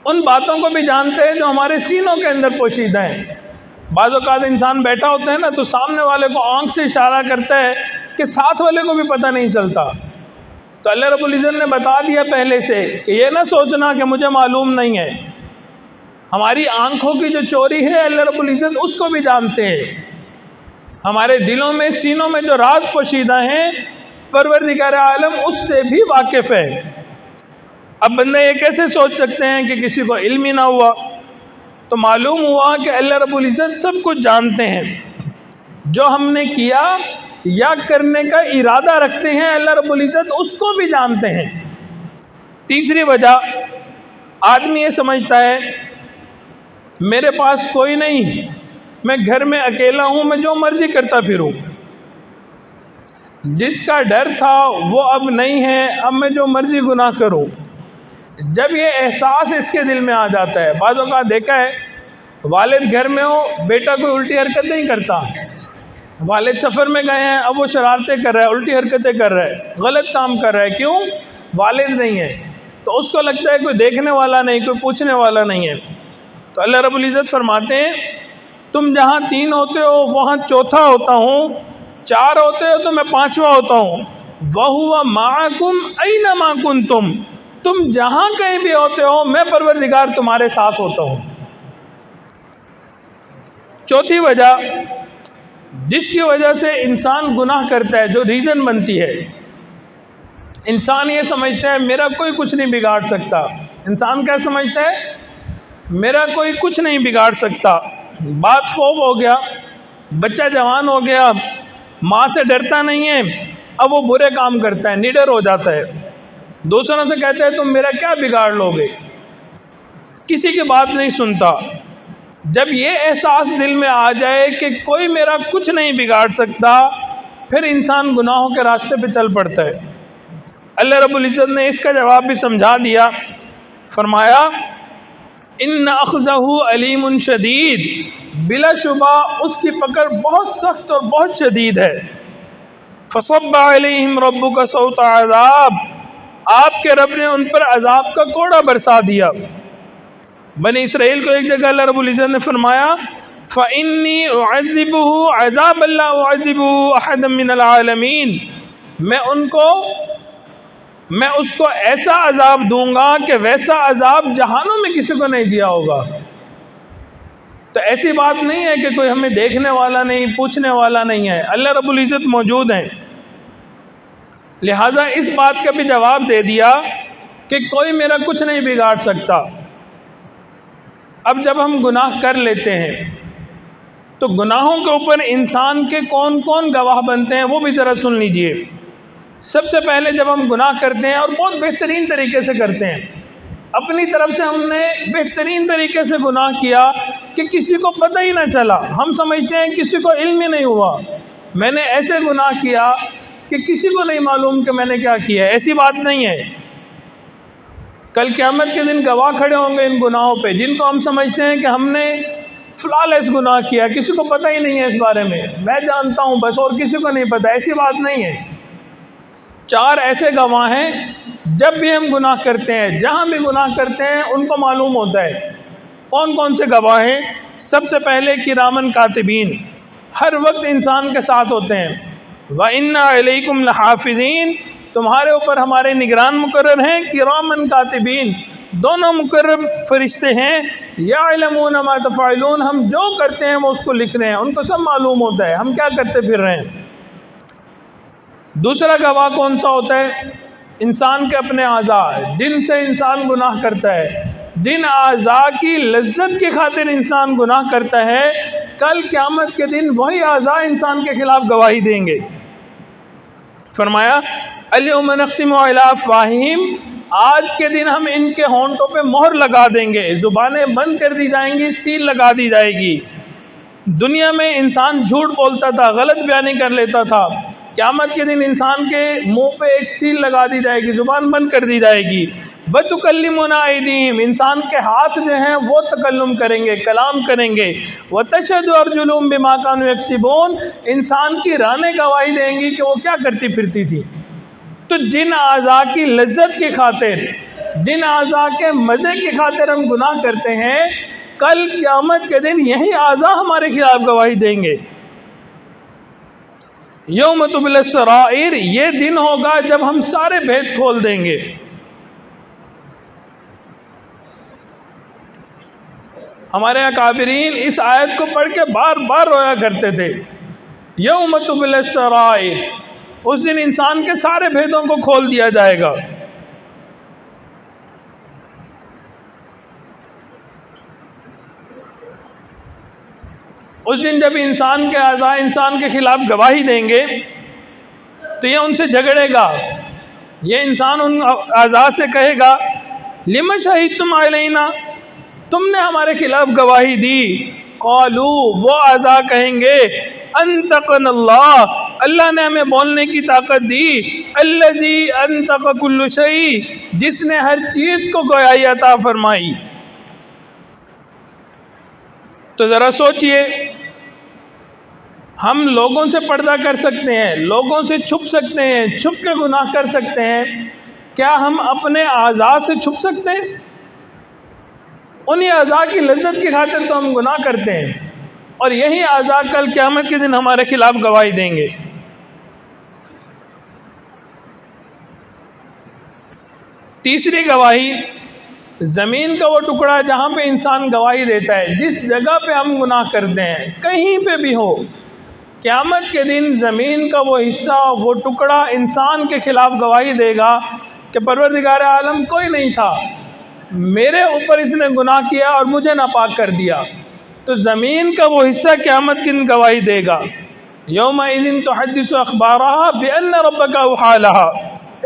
ان باتوں کو بھی جانتے ہیں جو ہمارے سینوں کے اندر پوشیدہ ہیں۔ بعض اوقات انسان بیٹھا ہوتا ہے نا تو سامنے والے کو آنکھ سے اشارہ کرتا ہے کہ ساتھ والے کو بھی پتہ نہیں چلتا۔ تو اللہ رب العزت نے بتا دیا پہلے سے کہ یہ نہ سوچنا کہ مجھے معلوم نہیں ہے، ہماری آنکھوں کی جو چوری ہے اللہ رب العزت اس کو بھی جانتے ہیں، ہمارے دلوں میں سینوں میں جو راز پوشیدہ ہیں پروردگار عالم اس سے بھی واقف ہے۔ اب بندہ یہ کیسے سوچ سکتے ہیں کہ کسی کو علم ہی نہ ہوا؟ تو معلوم ہوا کہ اللہ رب العزت سب کچھ جانتے ہیں، جو ہم نے کیا یا کرنے کا ارادہ رکھتے ہیں اللہ رب العزت اس کو بھی جانتے ہیں۔ تیسری وجہ، آدمی یہ سمجھتا ہے میرے پاس کوئی نہیں، میں گھر میں اکیلا ہوں، میں جو مرضی کرتا پھروں، جس کا ڈر تھا وہ اب نہیں ہے، اب میں جو مرضی گناہ کروں۔ جب یہ احساس اس کے دل میں آ جاتا ہے، بعض اوقات دیکھا ہے والد گھر میں ہو، بیٹا کوئی الٹی حرکت نہیں کرتا، والد سفر میں گئے ہیں، اب وہ شرارتیں کر رہا ہے، الٹی حرکتیں کر رہا ہے، غلط کام کر رہا ہے، کیوں؟ والد نہیں ہے، تو اس کو لگتا ہے کوئی دیکھنے والا نہیں، کوئی پوچھنے والا نہیں ہے۔ تو اللہ رب العزت فرماتے ہیں تم جہاں 3 ہوتے ہو وہاں چوتھا ہوتا ہوں، 4 ہوتے ہو تو میں 5واں ہوتا ہوں۔ وَهُوَ مَعَكُمْ أَيْنَمَا كُنْتُمْ، تم جہاں کہیں بھی ہوتے ہو میں پروردگار تمہارے ساتھ ہوتا ہوں۔ چوتھی وجہ جس کی وجہ سے انسان گناہ کرتا ہے، جو ریزن بنتی ہے، انسان یہ سمجھتا ہے میرا کوئی کچھ نہیں بگاڑ سکتا۔ انسان کیا سمجھتا ہے؟ میرا کوئی کچھ نہیں بگاڑ سکتا۔ بات فوت ہو گیا، بچہ جوان ہو گیا، ماں سے ڈرتا نہیں ہے، اب وہ برے کام کرتا ہے، نڈر ہو جاتا ہے، دوسروں سے کہتا ہے تم میرا کیا بگاڑ لو گے، کسی کی بات نہیں سنتا۔ جب یہ احساس دل میں آ جائے کہ کوئی میرا کچھ نہیں بگاڑ سکتا، پھر انسان گناہوں کے راستے پہ چل پڑتا ہے۔ اللہ رب العزت نے اس کا جواب بھی سمجھا دیا، فرمایا ان اخذہ علیم شدید، بلا شبہ اس کی پکڑ بہت سخت اور بہت شدید ہے۔ فصب علیہم ربک صوت عذاب، آپ کے رب نے ان پر عذاب کا کوڑا برسا دیا۔ بنی اسرائیل کو ایک جگہ اللہ رب العزت نے فرمایا فإنی أعذبه عذاب لا أعذبه أحدا من العالمین، میں اس کو ایسا عذاب دوں گا کہ ویسا عذاب جہانوں میں کسی کو نہیں دیا ہوگا۔ تو ایسی بات نہیں ہے کہ کوئی ہمیں دیکھنے والا نہیں، پوچھنے والا نہیں ہے، اللہ رب العزت موجود ہیں۔ لہٰذا اس بات کا بھی جواب دے دیا کہ کوئی میرا کچھ نہیں بگاڑ سکتا۔ اب جب ہم گناہ کر لیتے ہیں تو گناہوں کے اوپر انسان کے کون کون گواہ بنتے ہیں وہ بھی ذرا سن لیجئے۔ سب سے پہلے جب ہم گناہ کرتے ہیں اور بہت بہترین طریقے سے کرتے ہیں، اپنی طرف سے ہم نے بہترین طریقے سے گناہ کیا کہ کسی کو پتہ ہی نہ چلا، ہم سمجھتے ہیں کسی کو علم ہی نہیں ہوا، میں نے ایسے گناہ کیا کہ کسی کو نہیں معلوم کہ میں نے کیا کیا ہے۔ ایسی بات نہیں ہے۔ کل قیامت کے دن گواہ کھڑے ہوں گے ان گناہوں پہ، جن کو ہم سمجھتے ہیں کہ ہم نے فلالیس گناہ کیا، کسی کو پتہ ہی نہیں ہے اس بارے میں جانتا ہوں بس اور کسی کو نہیں پتہ۔ ایسی بات نہیں ہے۔ 4 ایسے گواہ ہیں، جب بھی ہم گناہ کرتے ہیں، جہاں بھی گناہ کرتے ہیں، ان کو معلوم ہوتا ہے۔ کون کون سے گواہ ہیں؟ سب سے پہلے کرامن کاتبین، ہر وقت انسان کے ساتھ ہوتے ہیں۔ وَإِنَّا عَلَيْكُمْ لَحَافِظِينَ، تمہارے اوپر ہمارے نگران مقرر ہیں، کرامن کاتبین، دونوں مقرر فرشتے ہیں۔ یعلمون ما تفعلون، ہم جو کرتے ہیں وہ اس کو لکھ رہے ہیں، ان کو سب معلوم ہوتا ہے ہم کیا کرتے پھر رہے ہیں۔ دوسرا گواہ کون سا ہوتا ہے؟ انسان کے اپنے اعضاء، جن سے انسان گناہ کرتا ہے، جن اعضاء کی لذت کی خاطر انسان گناہ کرتا ہے، کل قیامت کے دن وہی اعضاء انسان کے خلاف گواہی دیں گے۔ فرمایا الیوم نختم علی افواہہم، آج کے دن ہم ان کے ہونٹوں پہ مہر لگا دیں گے، زبانیں بند کر دی جائیں گی، سیل لگا دی جائے گی۔ دنیا میں انسان جھوٹ بولتا تھا، غلط بیانی کر لیتا تھا، قیامت کے دن انسان کے منہ پہ ایک سیل لگا دی جائے گی، زبان بند کر دی جائے گی۔ وَتُكَلِّمُنَا أَيْدِيهِمْ، انسان کے ہاتھ جو ہیں وہ تکلم کریں گے، کلام کریں گے۔ وَتَشْهَدُ أَرْجُلُهُمْ بِمَا كَانُوا يَكْسِبُونَ، انسان کی رانیں گواہی دیں گی کہ وہ کیا کرتی پھرتی تھی۔ تو جن اعضاء کی لذت کی خاطر، جن اعضاء کے مزے کی خاطر ہم گناہ کرتے ہیں، کل قیامت کے دن یہی اعضاء ہمارے خلاف گواہی دیں گے۔ یوم تبلی السرائر، یہ دن ہوگا جب ہم سارے بھید کھول دیں گے۔ ہمارے اکابرین اس آیت کو پڑھ کے بار بار رویا کرتے تھے۔ یوم تبلی السرائر، اس دن انسان کے سارے بھیدوں کو کھول دیا جائے گا۔ اس دن جب انسان کے اعضاء انسان کے خلاف گواہی دیں گے تو یہ ان سے جھگڑے گا، یہ انسان ان اعضاء سے کہے گا لِمَ شَهِدْتُمْ عَلَيْنَا، تم نے ہمارے خلاف گواہی دی۔ قالوا، وہ اعضاء کہیں گے انطقنا اللہ، اللہ نے ہمیں بولنے کی طاقت دی، الذی انطق کل شیء، جس نے ہر چیز کو گویائی عطا فرمائی۔ تو ذرا سوچئے، ہم لوگوں سے پردہ کر سکتے ہیں، لوگوں سے چھپ سکتے ہیں، چھپ کے گناہ کر سکتے ہیں، کیا ہم اپنے اعضاء سے چھپ سکتے ہیں؟ انہی اعضاء کی لذت کی خاطر تو ہم گناہ کرتے ہیں، اور یہی اعضاء کل قیامت کے دن ہمارے خلاف گواہی دیں گے۔ تیسری گواہی، زمین کا وہ ٹکڑا جہاں پہ انسان گواہی دیتا ہے، جس جگہ پہ ہم گناہ کرتے ہیں، کہیں پہ بھی ہو، قیامت کے دن زمین کا وہ حصہ، وہ ٹکڑا انسان کے خلاف گواہی دے گا کہ پروردگار عالم کوئی نہیں تھا، میرے اوپر اس نے گناہ کیا اور مجھے ناپاک کر دیا۔ تو زمین کا وہ حصہ قیامت کے دن گواہی دے گا۔ یومئذ تحدث اخبارها بان ربک اوحی لها،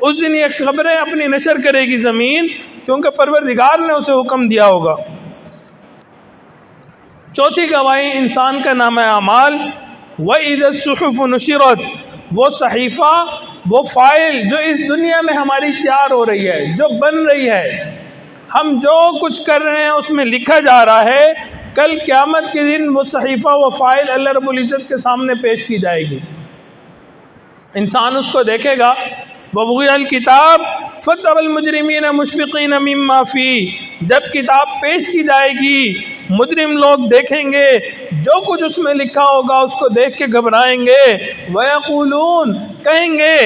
اس دن یہ خبریں اپنی نشر کرے گی زمین، کیونکہ پروردگار نے اسے حکم دیا ہوگا۔ چوتھی گواہی انسان کا نامہ اعمال، وَإِذَا الصُّحُفُ نُشِرَتْ، وہ صحیفہ، وہ فائل جو اس دنیا میں ہماری تیار ہو رہی ہے، جو بن رہی ہے، ہم جو کچھ کر رہے ہیں اس میں لکھا جا رہا ہے، کل قیامت کے دن وہ صحیفہ، وہ فائل اللہ رب العزت کے سامنے پیش کی جائے گی۔ انسان اس کو دیکھے گا، وَوُضِعَ الْكِتَابُ فَتَرَى الْمُجْرِمِينَ مُشْفِقِينَ مِمَّا فِيهِ، جب کتاب پیش کی جائے گی مجرم لوگ دیکھیں گے جو کچھ اس میں لکھا ہوگا اس کو دیکھ کے گھبرائیں گے. وَيَقُولُونَ کہیں گے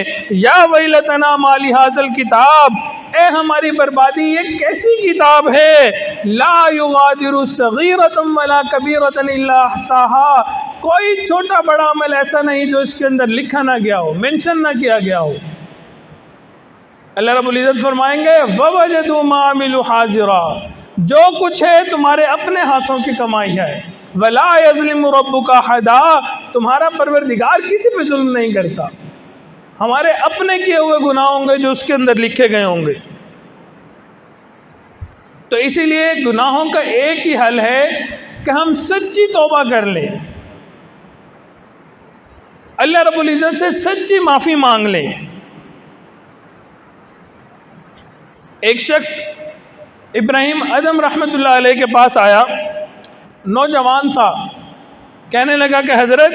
یا ویلتنا ما لِهَذَا الْكِتَابِ اے ہماری بربادی یہ کیسی کتاب ہے لا یغادر صغیرۃ ولا کبیرۃ الا احصاها کوئی چھوٹا بڑا عمل ایسا نہیں جو اس کے اندر لکھا نہ گیا ہو، مینشن نہ کیا گیا ہو. اللہ رب العزت فرمائیں گے وَوَجَدُوا مَا عَمِلُوا حَاضِرًا جو کچھ ہے تمہارے اپنے ہاتھوں کی کمائی ہے. وَلَا يَظْلِمُ رَبُّكَ أَحَدًا تمہارا پروردگار کسی پہ ظلم نہیں کرتا. ہمارے اپنے کیے ہوئے گناہ ہوں گے جو اس کے اندر لکھے گئے ہوں گے. تو اسی لیے گناہوں کا ایک ہی حل ہے کہ ہم سچی توبہ کر لیں، اللہ رب العزت سے سچی معافی مانگ لیں. ایک شخص ابراہیم ادم رحمۃ اللہ علیہ کے پاس آیا، نوجوان تھا، کہنے لگا کہ حضرت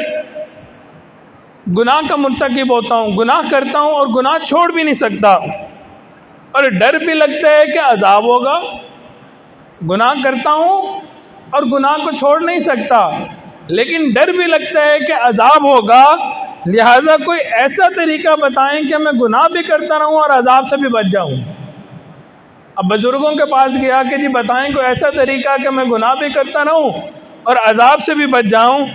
گناہ کا مرتکب ہوتا ہوں، گناہ کرتا ہوں اور گناہ چھوڑ بھی نہیں سکتا، اور ڈر بھی لگتا ہے کہ عذاب ہوگا. گناہ کرتا ہوں اور گناہ کو چھوڑ نہیں سکتا لیکن ڈر بھی لگتا ہے کہ عذاب ہوگا، لہٰذا کوئی ایسا طریقہ بتائیں کہ میں گناہ بھی کرتا رہوں اور عذاب سے بھی بچ جاؤں. اب بزرگوں کے پاس گیا کہ جی بتائیں کوئی ایسا طریقہ کہ میں گناہ بھی کرتا رہوں اور عذاب سے بھی بچ جاؤں.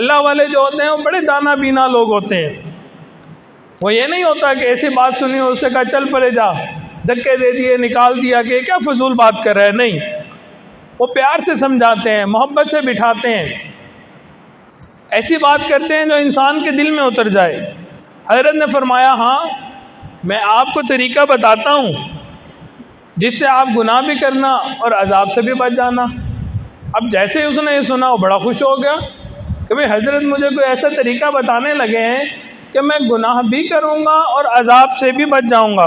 اللہ والے جو ہوتے ہیں وہ بڑے دانا بینا لوگ ہوتے ہیں. وہ یہ نہیں ہوتا کہ ایسی بات سنی اور اسے کہا چل پڑے جا، دھکے دے دیے، نکال دیا کہ کیا فضول بات کر رہا ہے. نہیں، وہ پیار سے سمجھاتے ہیں، محبت سے بٹھاتے ہیں، ایسی بات کرتے ہیں جو انسان کے دل میں اتر جائے. حضرت نے فرمایا ہاں میں آپ کو طریقہ بتاتا ہوں جس سے آپ گناہ بھی کرنا اور عذاب سے بھی بچ جانا. اب جیسے ہی اس نے یہ سنا وہ بڑا خوش ہو گیا کہ بھئی حضرت مجھے کوئی ایسا طریقہ بتانے لگے ہیں کہ میں گناہ بھی کروں گا اور عذاب سے بھی بچ جاؤں گا.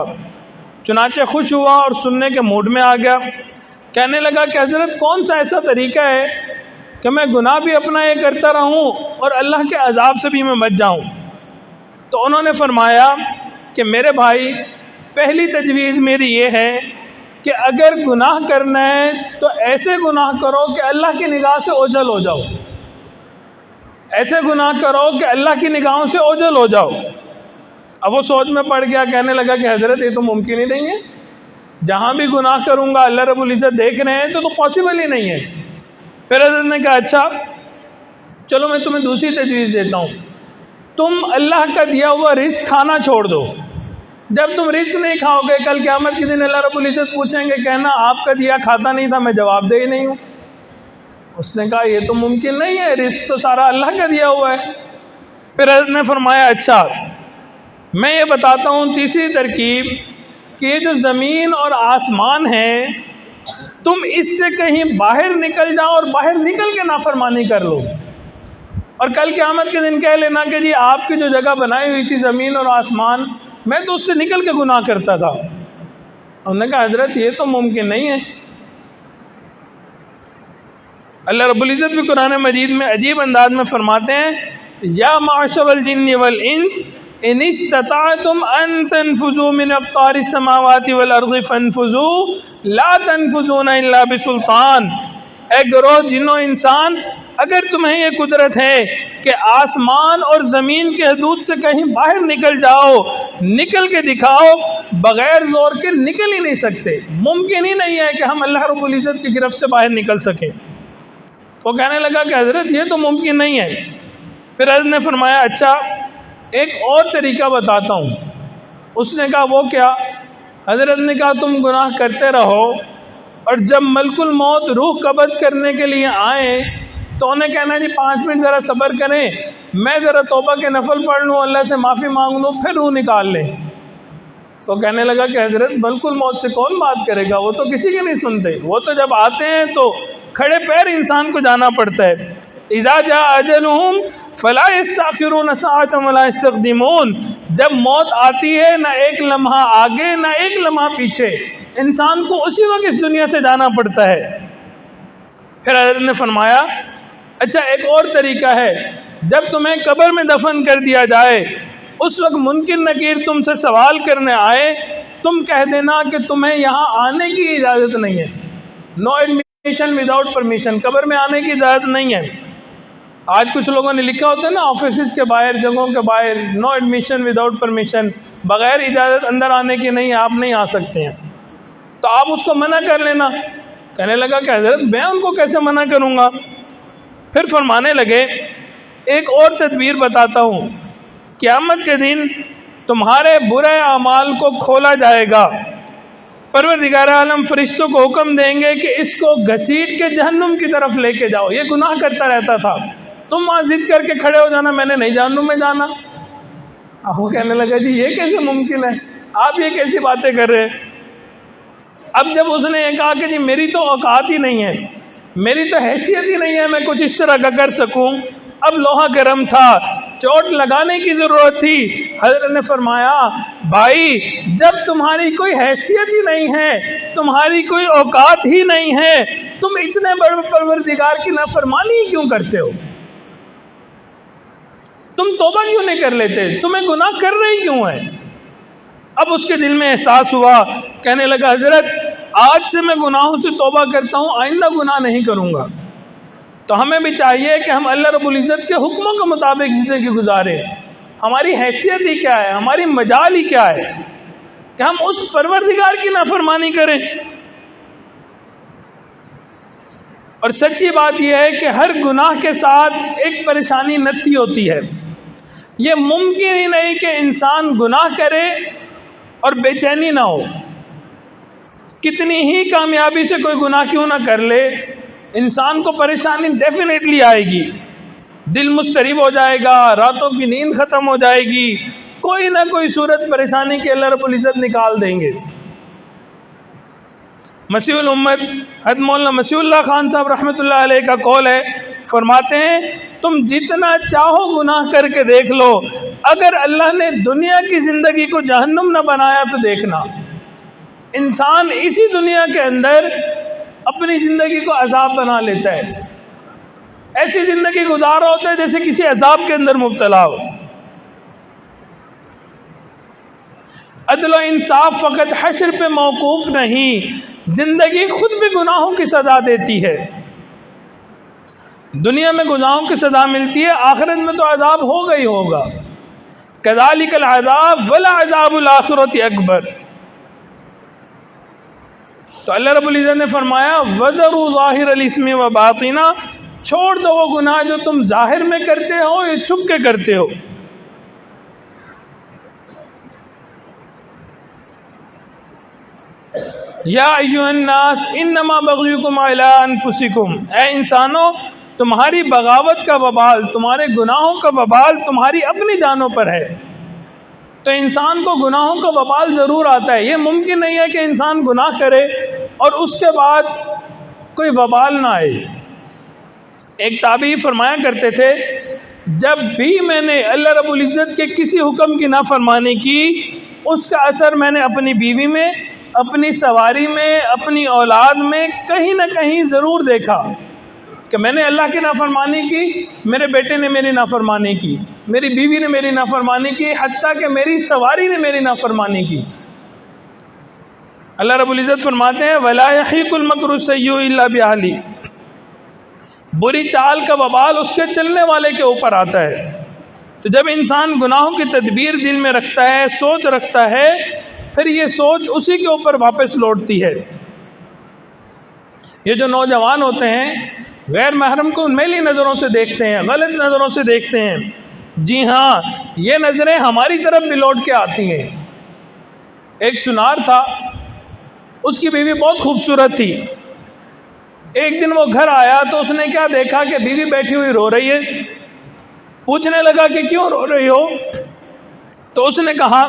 چنانچہ خوش ہوا اور سننے کے موڈ میں آ گیا. کہنے لگا کہ حضرت کون سا ایسا طریقہ ہے کہ میں گناہ بھی اپنا یہ کرتا رہوں اور اللہ کے عذاب سے بھی میں بچ جاؤں. تو انہوں نے فرمایا کہ میرے بھائی پہلی تجویز میری یہ ہے کہ اگر گناہ کرنا ہے تو ایسے گناہ کرو کہ اللہ کی نگاہ سے اوجھل ہو جاؤ، ایسے گناہ کرو کہ اللہ کی نگاہوں سے اوجھل ہو جاؤ. اب وہ سوچ میں پڑ گیا، کہنے لگا کہ حضرت یہ تو ممکن ہی نہیں ہے، جہاں بھی گناہ کروں گا اللہ رب العزت دیکھ رہے ہیں تو پاسبل ہی نہیں ہے. پھر حضرت نے کہا اچھا چلو میں تمہیں دوسری تجویز دیتا ہوں، تم اللہ کا دیا ہوا رزق کھانا چھوڑ دو. جب تم رزق نہیں کھاؤ گے کل قیامت کے دن اللہ رب العزت پوچھیں گے کہنا آپ کا دیا کھاتا نہیں تھا، میں جواب دے ہی نہیں ہوں. اس نے کہا یہ تو ممکن نہیں ہے، رزق تو سارا اللہ کا دیا ہوا ہے. پھر حضرت نے فرمایا اچھا میں یہ بتاتا ہوں تیسری ترکیب کہ یہ جو زمین اور آسمان ہے تم اس سے کہیں باہر نکل جاؤ اور باہر نکل کے نافرمانی کر لو، اور کل قیامت کے دن کہہ لینا کہ جی آپ کی جو جگہ بنائی ہوئی تھی زمین اور آسمان میں تو اس سے نکل کے گناہ کرتا تھا. انہوں نے کہا حضرت یہ تو ممکن نہیں ہے. اللہ رب العزت بھی قرآن مجید میں عجیب انداز میں فرماتے ہیں یا معشر الجن والانس ان استطعتم ان تنفذوا من اقطار السماوات والارض فانفذوا لا تنفذون الا بسلطان. اے گروہ جن و انسان اگر تمہیں یہ قدرت ہے کہ آسمان اور زمین کے حدود سے کہیں باہر نکل جاؤ، نکل کے دکھاؤ، بغیر زور کے نکل ہی نہیں سکتے. ممکن ہی نہیں ہے کہ ہم اللہ رب العزت کی گرفت سے باہر نکل سکیں. وہ کہنے لگا کہ حضرت یہ تو ممکن نہیں ہے. پھر حضرت نے فرمایا اچھا ایک اور طریقہ بتاتا ہوں. اس نے کہا وہ کیا؟ حضرت نے کہا تم گناہ کرتے رہو اور جب ملک الموت روح قبض کرنے کے لیے آئیں تو انہیں کہنا جی 5 منٹ ذرا صبر کریں، میں ذرا توبہ کے نفل پڑھ لوں، اللہ سے معافی مانگ لوں، پھر روح نکال لیں. تو کہنے لگا کہ حضرت ملک الموت سے کون بات کرے گا، وہ تو کسی کی نہیں سنتے، وہ تو جب آتے ہیں تو کھڑے پیر انسان کو جانا پڑتا ہے. اذا جاء اجلهم فلا يستأخرون ساعة ولا يستقدمون. جب موت آتی ہے نہ ایک لمحہ آگے نہ ایک لمحہ پیچھے، انسان کو اسی وقت اس دنیا سے جانا پڑتا ہے. پھر حضرت نے فرمایا اچھا ایک اور طریقہ ہے، جب تمہیں قبر میں دفن کر دیا جائے اس وقت منکر نکیر تم سے سوال کرنے آئے، تم کہہ دینا کہ تمہیں یہاں آنے کی اجازت نہیں ہے، نو وداؤٹ پرمیشن، قبر میں آنے کی اجازت نہیں ہے۔ آج کچھ لوگوں نے لکھا ہوتا ہے نا آفیسز کے باہر، جگہوں کے باہر، نو ایڈمیشن وداؤٹ پرمیشن، بغیر اجازت اندر آنے کی نہیں، آپ نہیں آ سکتے ہیں، تو آپ اس کو منع کر لینا۔ کہنے لگا کہ حضرت میں ان کو کیسے منع کروں گا؟ پھر فرمانے لگے ایک اور تدبیر بتاتا ہوں، قیامت کے دن تمہارے برے اعمال کو کھولا جائے گا، پروردگار عالم فرشتوں کو حکم دیں گے کہ اس کو گھسیٹ کے جہنم کی طرف لے کے جاؤ، یہ گناہ کرتا رہتا تھا، تم وہاں ضد کر کے کھڑے ہو جانا میں نے نہیں جہنم میں جانا۔ وہ کہنے لگا جی یہ کیسے ممکن ہے، آپ یہ کیسی باتیں کر رہے ہیں؟ اب جب اس نے یہ کہا کہ جی میری تو اوقات ہی نہیں ہے، میری تو حیثیت ہی نہیں ہے میں کچھ اس طرح کا کر سکوں، اب لوہا گرم تھا، چوٹ لگانے کی ضرورت تھی، حضرت نے فرمایا بھائی جب تمہاری کوئی حیثیت ہی نہیں ہے، تمہاری کوئی اوقات ہی نہیں ہے، تم اتنے بڑے پروردگار کی نافرمانی کیوں کرتے ہو؟ تم توبہ کیوں نہیں کر لیتے؟ تمہیں گناہ کر رہے کیوں ہیں؟ اب اس کے دل میں احساس ہوا، کہنے لگا حضرت آج سے میں گناہوں سے توبہ کرتا ہوں، آئندہ گناہ نہیں کروں گا۔ تو ہمیں بھی چاہیے کہ ہم اللہ رب العزت کے حکموں کے مطابق زندگی گزاریں۔ ہماری حیثیت ہی کیا ہے، ہماری مجال ہی کیا ہے کہ ہم اس پروردگار کی نافرمانی کریں؟ اور سچی بات یہ ہے کہ ہر گناہ کے ساتھ ایک پریشانی نتی ہوتی ہے۔ یہ ممکن ہی نہیں کہ انسان گناہ کرے اور بے چینی نہ ہو۔ کتنی ہی کامیابی سے کوئی گناہ کیوں نہ کر لے، انسان کو پریشانی ڈیفینیٹلی آئے گی، دل مضطرب ہو جائے گا، راتوں کی نیند ختم ہو جائے گی، کوئی نہ کوئی صورت پریشانی کے اللہ رب العزت نکال دیں گے۔ مسیح الامت حضرت مولانا مسیح اللہ خان صاحب رحمۃ اللہ علیہ کا قول ہے، فرماتے ہیں تم جتنا چاہو گناہ کر کے دیکھ لو، اگر اللہ نے دنیا کی زندگی کو جہنم نہ بنایا تو دیکھنا، انسان اسی دنیا کے اندر اپنی زندگی کو عذاب بنا لیتا ہے، ایسی زندگی گزار ہوتا ہے جیسے کسی عذاب کے اندر مبتلا ہو۔ عدل و انصاف فقط حشر پہ موقوف نہیں، زندگی خود بھی گناہوں کی سزا دیتی ہے۔ دنیا میں گناہوں کی سزا ملتی ہے، آخرت میں تو عذاب ہوگا ہی ہوگا۔ کذالک العذاب ولعذاب الآخرۃ اکبر۔ تو اللہ رب العزت نے فرمایا وَذَرُوا ظَاهِرَ الْإِثْمِ وَبَاطِنَهُ، چھوڑ دو وہ گناہ جو تم ظاہر میں کرتے ہو یا چھپ کے کرتے ہو۔ یا ایھا الناس انما بغیکم علی انفسکم، اے انسانوں تمہاری بغاوت کا وبال، تمہارے گناہوں کا وبال تمہاری اپنی جانوں پر ہے۔ تو انسان کو گناہوں کا وبال ضرور آتا ہے، یہ ممکن نہیں ہے کہ انسان گناہ کرے اور اس کے بعد کوئی وبال نہ آئے۔ ایک تابعی فرمایا کرتے تھے جب بھی میں نے اللہ رب العزت کے کسی حکم کی نافرمانی کی، اس کا اثر میں نے اپنی بیوی میں، اپنی سواری میں، اپنی اولاد میں کہیں نہ کہیں ضرور دیکھا کہ میں نے اللہ کی نافرمانی کی، میرے بیٹے نے میری نافرمانی کی، میری بیوی نے میری نافرمانی کی، حتیٰ کہ میری سواری نے میری نافرمانی کی۔ اللہ رب العزت فرماتے ہیں وَلَا يَحِيقُ الْمَكْرُ السَّيِّئُ إِلَّا بِأَهْلِهِ، بری چال کا وبال اس کے چلنے والے کے اوپر آتا ہے۔ تو جب انسان گناہوں کی تدبیر دل میں رکھتا ہے، سوچ رکھتا ہے، پھر یہ سوچ اسی کے اوپر واپس لوٹتی ہے۔ یہ جو نوجوان ہوتے ہیں غیر محرم کو میلی نظروں سے دیکھتے ہیں، غلط نظروں سے دیکھتے ہیں، جی ہاں یہ نظریں ہماری طرف بھی لوٹ کے آتی ہیں۔ ایک سنار تھا، اس کی بیوی بہت خوبصورت تھی۔ ایک دن وہ گھر آیا تو اس نے کیا دیکھا کہ بیوی بیٹھی ہوئی رو رہی ہے۔ پوچھنے لگا کہ کیوں رو رہی ہو؟ تو اس نے کہا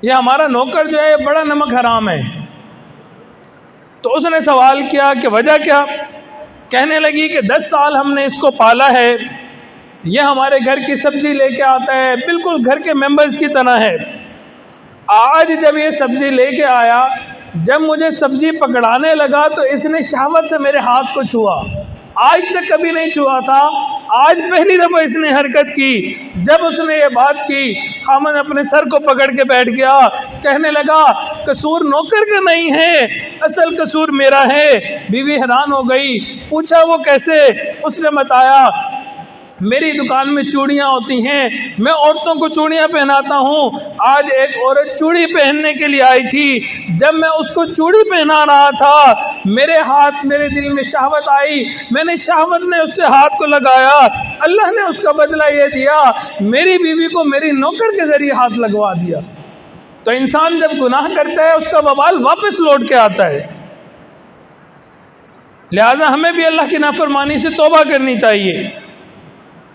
یہ ہمارا نوکر جو ہے یہ بڑا نمک حرام ہے۔ تو اس نے سوال کیا کہ وجہ کیا؟ کہنے لگی کہ 10 سال ہم نے اس کو پالا ہے، یہ ہمارے گھر کی سبزی لے کے آتا ہے، بالکل گھر کے ممبرز کی طرح ہے۔ آج جب یہ سبزی لے کے آیا، جب مجھے سبزی پکڑانے لگا تو اس نے شہوت سے میرے ہاتھ کو چھوا، آج تک کبھی نہیں چھوا تھا، آج پہلی دفعہ اس نے حرکت کی۔ جب اس نے یہ بات کی خامد اپنے سر کو پکڑ کے بیٹھ گیا، کہنے لگا قصور نوکر کا نہیں ہے، اصل قصور میرا ہے۔ بیوی حیران ہو گئی، پوچھا وہ کیسے؟ اس نے بتایا میری دکان میں چوڑیاں ہوتی ہیں، میں عورتوں کو چوڑیاں پہناتا ہوں۔ آج ایک عورت چوڑی پہننے کے لیے آئی تھی، جب میں اس کو چوڑی پہنا رہا تھا میرے دل میں شہوت آئی، میں نے شہوت نے اس سے ہاتھ کو لگایا، اللہ نے اس کا بدلہ یہ دیا میری بیوی کو میری نوکر کے ذریعے ہاتھ لگوا دیا۔ تو انسان جب گناہ کرتا ہے اس کا وبال واپس لوٹ کے آتا ہے۔ لہٰذا ہمیں بھی اللہ کی نافرمانی سے توبہ کرنی چاہیے۔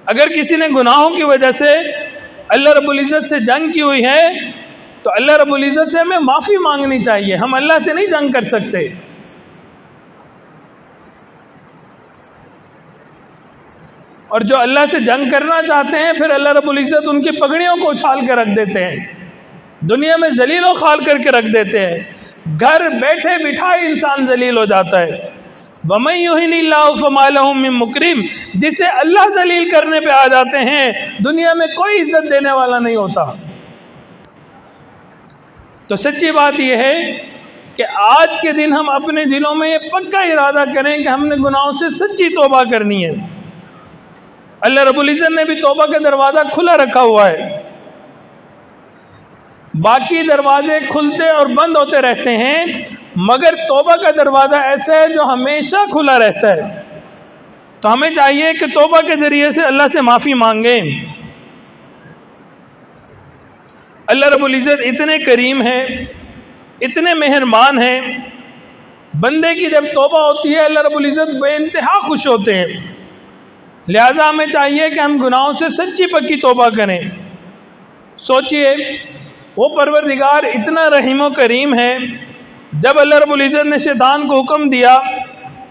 اگر کسی نے گناہوں کی وجہ سے اللہ رب العزت سے جنگ کی ہوئی ہے تو اللہ رب العزت سے ہمیں معافی مانگنی چاہیے، ہم اللہ سے نہیں جنگ کر سکتے۔ اور جو اللہ سے جنگ کرنا چاہتے ہیں پھر اللہ رب العزت ان کی پگڑیوں کو اچھال کے رکھ دیتے ہیں، دنیا میں ذلیل و خوار کر کے رکھ دیتے ہیں، گھر بیٹھے بٹھائے انسان ذلیل ہو جاتا ہے۔ وَمَن يُهِنِ اللَّهُ فَمَا لَهُ مِن مُكْرِمٍ، جسے اللہ ذلیل کرنے پہ آ جاتے ہیں دنیا میں کوئی عزت دینے والا نہیں ہوتا۔ تو سچی بات یہ ہے کہ آج کے دن ہم اپنے دلوں میں یہ پکا ارادہ کریں کہ ہم نے گناہوں سے سچی توبہ کرنی ہے۔ اللہ رب العزت نے بھی توبہ کا دروازہ کھلا رکھا ہوا ہے، باقی دروازے کھلتے اور بند ہوتے رہتے ہیں، مگر توبہ کا دروازہ ایسا ہے جو ہمیشہ کھلا رہتا ہے۔ تو ہمیں چاہیے کہ توبہ کے ذریعے سے اللہ سے معافی مانگیں۔ اللہ رب العزت اتنے کریم ہیں، اتنے مہربان ہیں، بندے کی جب توبہ ہوتی ہے اللہ رب العزت بے انتہا خوش ہوتے ہیں۔ لہٰذا ہمیں چاہیے کہ ہم گناہوں سے سچی پکی توبہ کریں۔ سوچئے وہ پروردگار اتنا رحیم و کریم ہے، جب اللہ رب العزت نے شیطان کو حکم دیا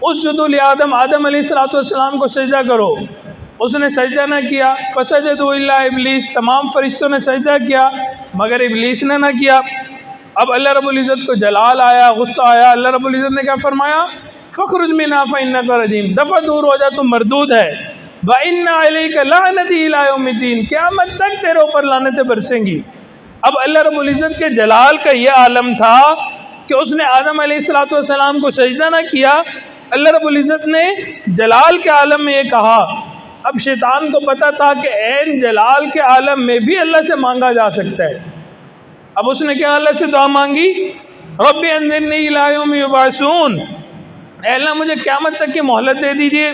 اسجدوا لآدم، آدم علیہ السلام کو سجدہ کرو، اس نے سجدہ نہ کیا، فسجدوا الا ابلیس، تمام فرشتوں نے سجدہ کیا مگر ابلیس نے نہ کیا۔ اب اللہ رب العزت کو جلال آیا، غصہ آیا، اللہ رب العزت نے کیا فرمایا؟ فخرج منها فإنك رجیم، دفع دور ہو جا، تم مردود ہے۔ وَإِنَّ عَلَيْكَ لَعْنَتِي إِلَىٰ يَوْمِ الدِّينِ، قیامت تک تیرے اوپر لعنتیں برسیں گی۔ اب اللہ رب العزت کے جلال کا یہ عالم تھا کہ اس نے آدم علیہ السلام کو سجدہ نہ کیا، اللہ رب العزت نے جلال کے عالم میں یہ کہا۔ اب شیطان کو پتا تھا کہ عین جلال کے عالم میں بھی اللہ سے مانگا جا سکتا ہے۔ اب اس نے کیا اللہ سے دعا مانگی؟ رب انظرنی الی یوم یبعثون، اے اللہ مجھے قیامت تک کی مہلت دے دیجئے۔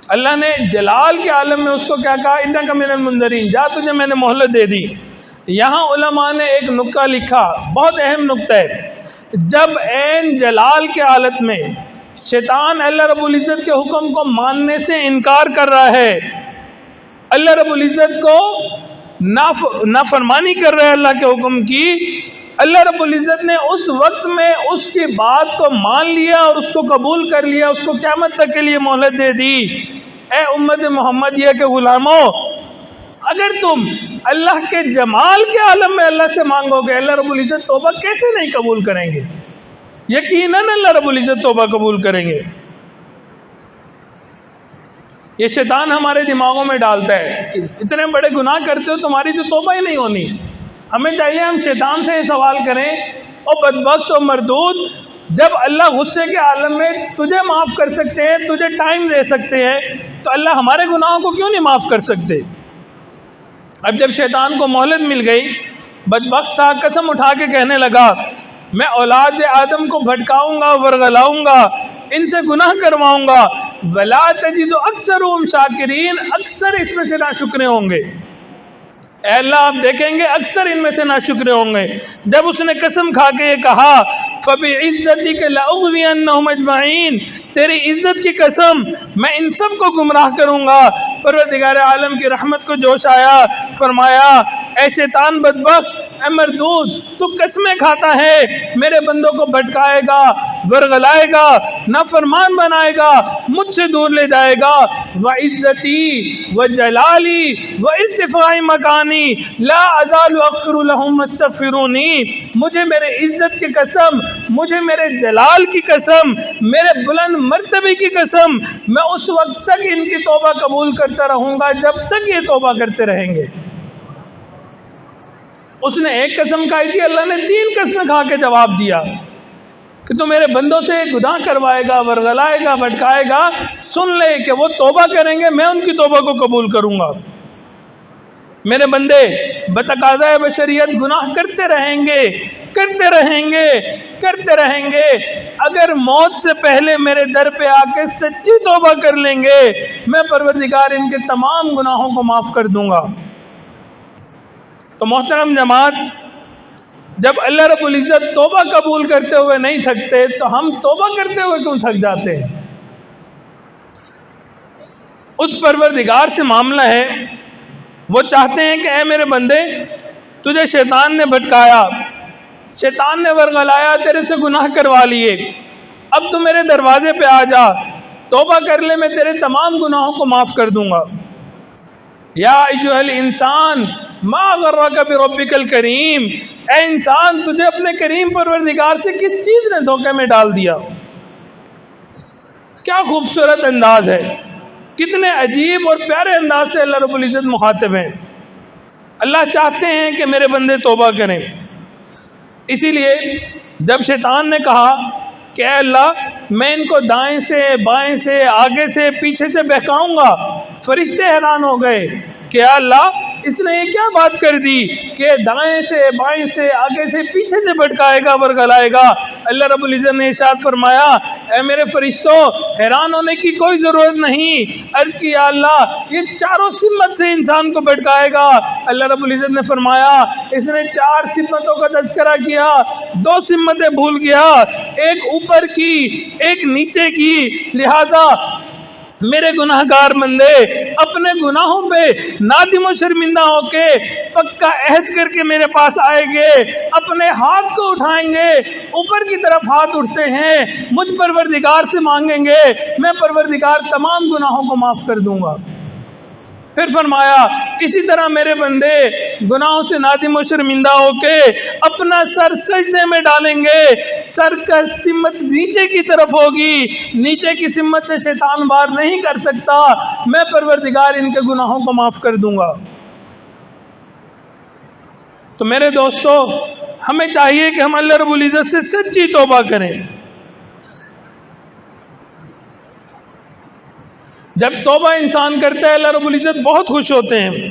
اللہ نے جلال کے عالم میں اس کو کیا کہا؟ انک من المنذرین، جا تجھے میں نے مہلت دے دی۔ یہاں علماء نے ایک نکتہ لکھا، بہت اہم نکتہ ہے، جب عین جلال کے حالت میں شیطان اللہ رب العزت کے حکم کو ماننے سے انکار کر رہا ہے، اللہ رب العزت کو نافرمانی کر رہا ہے اللہ کے حکم کی، اللہ رب العزت نے اس وقت میں اس کی بات کو مان لیا اور اس کو قبول کر لیا، اس کو قیامت تک کے لیے مہلت دے دی۔ اے امت محمدیہ کے غلاموں، اگر تم اللہ کے جمال کے عالم میں اللہ سے مانگو گے، اللہ رب العزت توبہ کیسے نہیں قبول کریں گے؟ یقیناً اللہ رب العزت توبہ قبول کریں گے۔ یہ شیطان ہمارے دماغوں میں ڈالتا ہے کہ اتنے بڑے گناہ کرتے ہو تمہاری تو توبہ ہی نہیں ہونی۔ ہمیں چاہیے ہم شیطان سے یہ سوال کریں، او بدبخت و مردود، جب اللہ غصے کے عالم میں تجھے معاف کر سکتے ہیں، تجھے ٹائم دے سکتے ہیں، تو اللہ ہمارے گناہوں کو کیوں نہیں معاف کر سکتے؟ اب جب شیطان کو مہلت مل گئی، بدبخت تھا، قسم اٹھا کے کہنے لگا میں اولاد آدم کو بھٹکاؤں گا، ورغلاؤں گا، ان سے گناہ کرواؤں گا، وَلَا تَجِدُ أَكْثَرُهُمْ شَاكِرِينَ، اکثر اس میں سے ناشکرے ہوں گے۔ اے اللہ آپ دیکھیں گے اکثر ان میں سے ناشکرے ہوں گے۔ جب اس نے قسم کھا کے یہ کہا فَبِعِزَّتِكَ لَأُغْوِيَنَّهُمْ أَجْمَعِينَ، تیری عزت کی قسم میں ان سب کو گمراہ کروں گا۔ پروردگار عالم کی رحمت کو جوش آیا، فرمایا اے شیطان بدبخت، اے مردود تو قسمیں کھاتا ہے، میرے بندوں کو بھٹکائے گا، ورغلائے گا، نافرمان بنائے گا، مجھ سے دور لے جائے گا۔ وعزتی وجلالی وارتفاع مکانی لا ازال اغفر لهم واستغفرونی، مجھے میرے عزت کی قسم، مجھے میرے جلال کی قسم، میرے بلند مرتبے کی قسم، میں اس وقت تک ان کی توبہ قبول کرتا رہوں گا جب تک یہ توبہ کرتے رہیں گے۔ اس نے ایک قسم کھائی تھی، اللہ نے 3 قسمیں کھا کے جواب دیا کہ تو میرے بندوں سے گناہ کروائے گا، ورغلائے گا، بھٹکائے گا، سن لے کہ وہ توبہ کریں گے، میں ان کی توبہ کو قبول کروں گا۔ میرے بندے بتقاضۂ بشریت گناہ کرتے رہیں گے، کرتے رہیں گے، کرتے رہیں گے، اگر موت سے پہلے میرے در پہ آ کے سچی توبہ کر لیں گے، میں پروردگار ان کے تمام گناہوں کو معاف کر دوں گا۔ تو محترم جماعت، جب اللہ رب العزت توبہ قبول کرتے ہوئے نہیں تھکتے تو ہم توبہ کرتے ہوئے کیوں تھک جاتے ہیں؟ اس پروردگار سے معاملہ ہے، وہ چاہتے ہیں کہ اے میرے بندے، تجھے شیطان نے بھٹکایا، شیطان نے ورغلایا، تیرے سے گناہ کروا لیے، اب تو میرے دروازے پہ آ جا، توبہ کر لے، میں تیرے تمام گناہوں کو معاف کر دوں گا۔ یا ایھا الانسان ما غرک بربک الکریم، اے انسان، تجھے اپنے کریم پروردگار سے کس چیز نے دھوکے میں ڈال دیا؟ کیا خوبصورت انداز ہے، کتنے عجیب اور پیارے انداز سے اللہ رب العزت مخاطب ہیں۔ اللہ چاہتے ہیں کہ میرے بندے توبہ کریں، اسی لیے جب شیطان نے کہا کہ اے اللہ، میں ان کو دائیں سے، بائیں سے، آگے سے، پیچھے سے بہکاؤں گا، فرشتے حیران ہو گئے کہ اے اللہ، اس نے یہ کیا بات کر دی کہ دائیں سے، بائیں سے، آگے سے، پیچھے سے بھٹکائے گا، ورغلائے گا۔ اللہ رب العزت نے ارشاد فرمایا، اے میرے فرشتوں، حیران ہونے کی کوئی ضرورت نہیں۔ عرض کی یا اللہ، یہ چاروں سمت سے انسان کو بھٹکائے گا۔ اللہ رب العزت نے فرمایا، اس نے 4 سمتوں کا تذکرہ کیا، 2 سمتیں بھول گیا، ایک اوپر کی، ایک نیچے کی، لہذا میرے گناہ گار بندے اپنے گناہوں پہ نادم و شرمندہ ہو کے پکا عہد کر کے میرے پاس آئیں گے، اپنے ہاتھ کو اٹھائیں گے، اوپر کی طرف ہاتھ اٹھتے ہیں، مجھ پروردگار سے مانگیں گے، میں پروردگار تمام گناہوں کو معاف کر دوں گا۔ پھر فرمایا، اسی طرح میرے بندے گناہوں سے نادم و شرمندہ ہو کے اپنا سر سجدے میں ڈالیں گے، سر کا سمت نیچے کی طرف ہوگی، نیچے کی سمت سے شیطان وار نہیں کر سکتا، میں پروردگار ان کے گناہوں کو معاف کر دوں گا۔ تو میرے دوستو، ہمیں چاہیے کہ ہم اللہ رب العزت سے سچی توبہ کریں۔ جب توبہ انسان کرتا ہے، اللہ رب العزت بہت خوش ہوتے ہیں،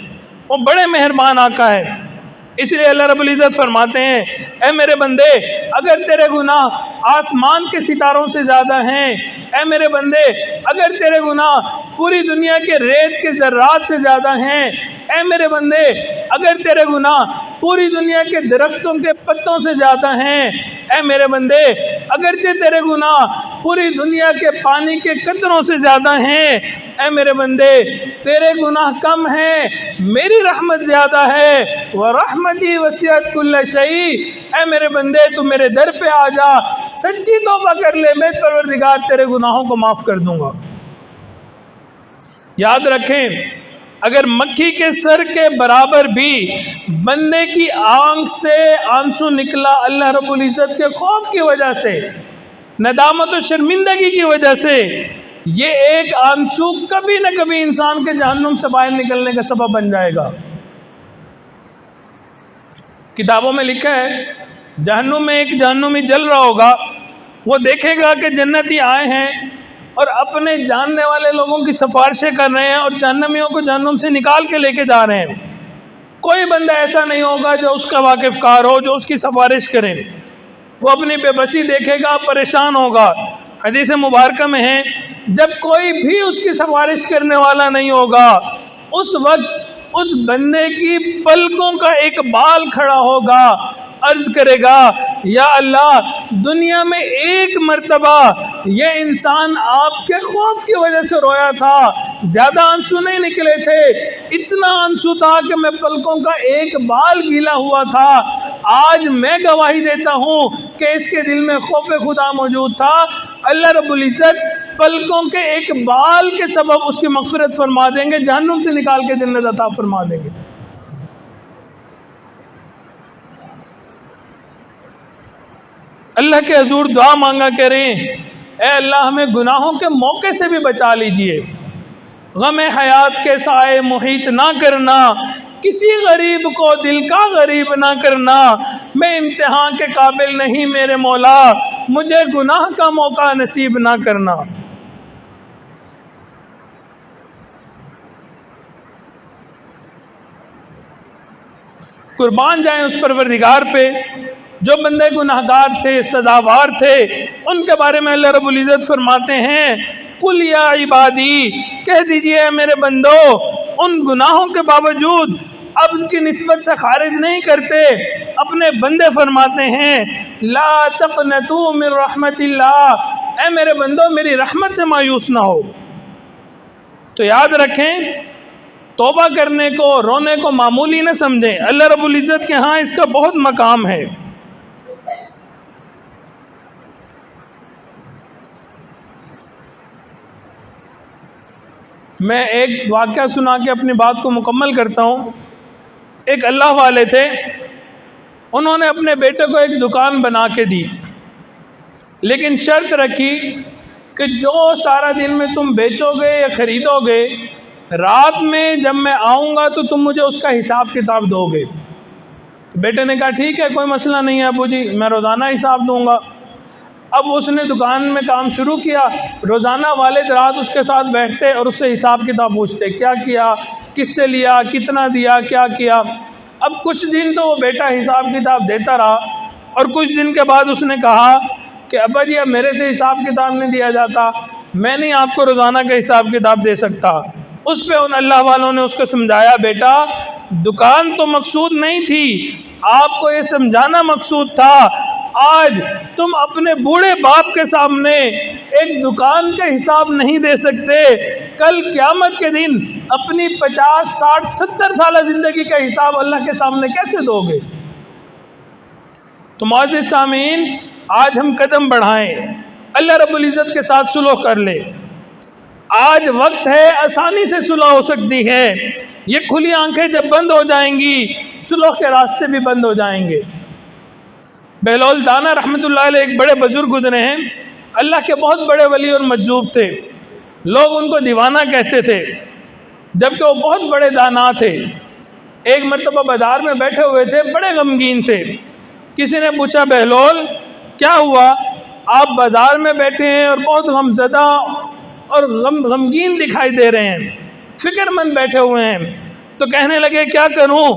وہ بڑے مہربان آقا ہے، اس لیے اللہ رب العزت فرماتے ہیں، اے میرے بندے، اگر تیرے گناہ آسمان کے ستاروں سے زیادہ ہیں، اے میرے بندے، اگر تیرے گناہ پوری دنیا کے ریت کے ذرات سے زیادہ ہیں، اے میرے بندے، اگر تیرے گناہ پوری دنیا کے درختوں کے پتوں سے زیادہ ہیں، اے میرے بندے، اگرچہ تیرے گناہ پوری دنیا کے پانی کے قطروں سے زیادہ ہیں، اے میرے بندے، تیرے گناہ کم ہیں، میری رحمت زیادہ ہے، وَرَحْمَتِي وَسِعَتْ كُلَّ شَيْءٍ، اے میرے بندے تو میرے در پہ آ جا، سچی توبہ کر لے، میں پروردگار تیرے گناہوں کو معاف کر دوں گا۔ یاد رکھیں، اگر مکھی کے سر کے برابر بھی بندے کی آنکھ سے آنسو نکلا اللہ رب العزت کے خوف کی وجہ سے، ندامت و شرمندگی کی وجہ سے، یہ ایک آنسو کبھی نہ کبھی انسان کے جہنم سے باہر نکلنے کا سبب بن جائے گا۔ کتابوں میں لکھا ہے، جہنم میں ایک جہنمی جل رہا ہوگا، وہ دیکھے گا کہ جنتی آئے ہیں اور اپنے جاننے والے لوگوں کی سفارشیں کر رہے ہیں اور جہنمیوں کو جہنم سے نکال کے لے کے جا رہے ہیں۔ کوئی بندہ ایسا نہیں ہوگا جو اس کا واقف کار ہو، جو اس کی سفارش کرے۔ وہ اپنی بے بسی دیکھے گا، پریشان ہوگا۔ حدیث مبارکہ میں ہے، جب کوئی بھی اس کی سفارش کرنے والا نہیں ہوگا، اس وقت اس بندے کی پلکوں کا ایک بال کھڑا ہوگا، عرض کرے گا، یا اللہ دنیا میں ایک مرتبہ یہ انسان آپ کے خوف کی وجہ سے رویا تھا، زیادہ آنسو نہیں نکلے تھے، اتنا آنسو تھا کہ میں پلکوں کا ایک بال گیلا ہوا تھا، آج میں گواہی دیتا ہوں کہ اس کے دل میں خوف خدا موجود تھا، اللہ رب العزت پلکوں کے ایک بال کے سبب اس کی مغفرت فرما دیں گے، جہنم سے نکال کے جنت عطا فرما دیں گے۔ اللہ کے حضور دعا مانگا کریں، اے اللہ ہمیں گناہوں کے موقع سے بھی بچا لیجئے، غم حیات کے سائے محیط نہ کرنا، کسی غریب کو دل کا غریب نہ کرنا، میں امتحان کے قابل نہیں میرے مولا، مجھے گناہ کا موقع نصیب نہ کرنا۔ قربان جائیں اس پروردگار پہ جو بندے گناہگار تھے، سزاوار تھے، ان کے بارے میں اللہ رب العزت فرماتے ہیں قُلْ یا عبادی، کہہ دیجئے اے میرے بندو، ان گناہوں کے باوجود اب ان کی نسبت سے خارج نہیں کرتے، اپنے بندے فرماتے ہیں لا تقنطوا من رحمت اللہ، اے میرے بندو میری رحمت سے مایوس نہ ہو۔ تو یاد رکھیں توبہ کرنے کو، رونے کو معمولی نہ سمجھیں، اللہ رب العزت کے ہاں اس کا بہت مقام ہے۔ میں ایک واقعہ سنا کے اپنی بات کو مکمل کرتا ہوں۔ ایک اللہ والے تھے، انہوں نے اپنے بیٹے کو ایک دکان بنا کے دی، لیکن شرط رکھی کہ جو سارا دن میں تم بیچو گے یا خریدو گے، رات میں جب میں آؤں گا تو تم مجھے اس کا حساب کتاب دو گے۔ تو بیٹے نے کہا ٹھیک ہے، کوئی مسئلہ نہیں ہے ابو جی، میں روزانہ حساب دوں گا۔ اب اس نے دکان میں کام شروع کیا، روزانہ والد رات اس کے ساتھ بیٹھتے اور اس سے حساب کتاب پوچھتے، کیا کیا، کس سے لیا، کتنا دیا، کیا کیا۔ اب کچھ دن تو وہ بیٹا حساب کتاب دیتا رہا، اور کچھ دن کے بعد اس نے کہا کہ ابا جی اب میرے سے حساب کتاب نہیں دیا جاتا، میں نہیں آپ کو روزانہ کا حساب کتاب دے سکتا۔ اس پہ ان اللہ والوں نے اس کو سمجھایا بیٹا دکان تو مقصود نہیں تھی، آپ کو یہ سمجھانا مقصود تھا، آج تم اپنے بوڑھے باپ کے سامنے ایک دکان کا حساب نہیں دے سکتے، کل قیامت کے دن اپنی 50 60 70 سالہ زندگی کا حساب اللہ کے سامنے کیسے دو گے؟ تو معزز سامعین، آج ہم قدم بڑھائیں، اللہ رب العزت کے ساتھ صلح کر لیں۔ آج وقت ہے، آسانی سے صلح ہو سکتی ہے، یہ کھلی آنکھیں جب بند ہو جائیں گی صلح کے راستے بھی بند ہو جائیں گے۔ بہلول دانا رحمۃ اللہ علیہ ایک بڑے بزرگ گزرے ہیں، اللہ کے بہت بڑے ولی اور مجذوب تھے، لوگ ان کو دیوانہ کہتے تھے، جبکہ وہ بہت بڑے دانا تھے۔ ایک مرتبہ بازار میں بیٹھے ہوئے تھے، بڑے غمگین تھے، کسی نے پوچھا بہلول کیا ہوا، آپ بازار میں بیٹھے ہیں اور بہت غمزدہ اور غمگین دکھائی دے رہے ہیں، فکر مند بیٹھے ہوئے ہیں۔ تو کہنے لگے کیا کروں،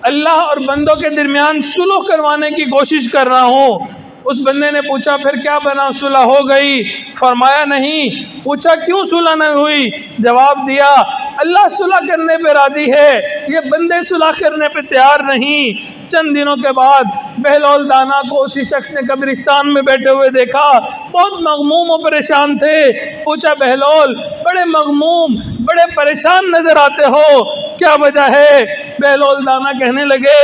اللہ اور بندوں کے درمیان صلح کروانے کی کوشش کر رہا ہوں۔ اس بندے نے پوچھا پھر کیا بنا، صلح ہو گئی؟ فرمایا نہیں۔ پوچھا کیوں صلح نہیں ہوئی؟ جواب دیا اللہ صلح کرنے پہ راضی ہے، یہ بندے صلح کرنے پہ تیار نہیں۔ چند دنوں کے بعد بہلول دانا کو اسی شخص نے قبرستان میں بیٹھے ہوئے دیکھا، بہت مغموم و پریشان تھے۔ پوچھا بہلول بڑے مغموم، بڑے پریشان نظر آتے ہو، کیا وجہ ہے؟ بہلول دانا کہنے لگے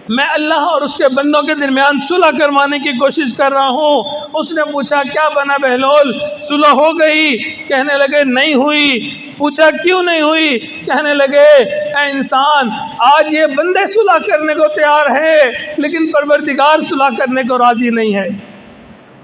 میں اللہ اور اس کے بندوں کے درمیان صلح کروانے کی کوشش کر رہا ہوں۔ اس نے پوچھا کیا بنا بہلول، صلح ہو گئی؟ کہنے لگے نہیں ہوئی۔ پوچھا کیوں نہیں ہوئی؟ کہنے لگے اے انسان، آج یہ بندے صلح کرنے کو تیار ہیں لیکن پروردگار صلح کرنے کو راضی نہیں ہے۔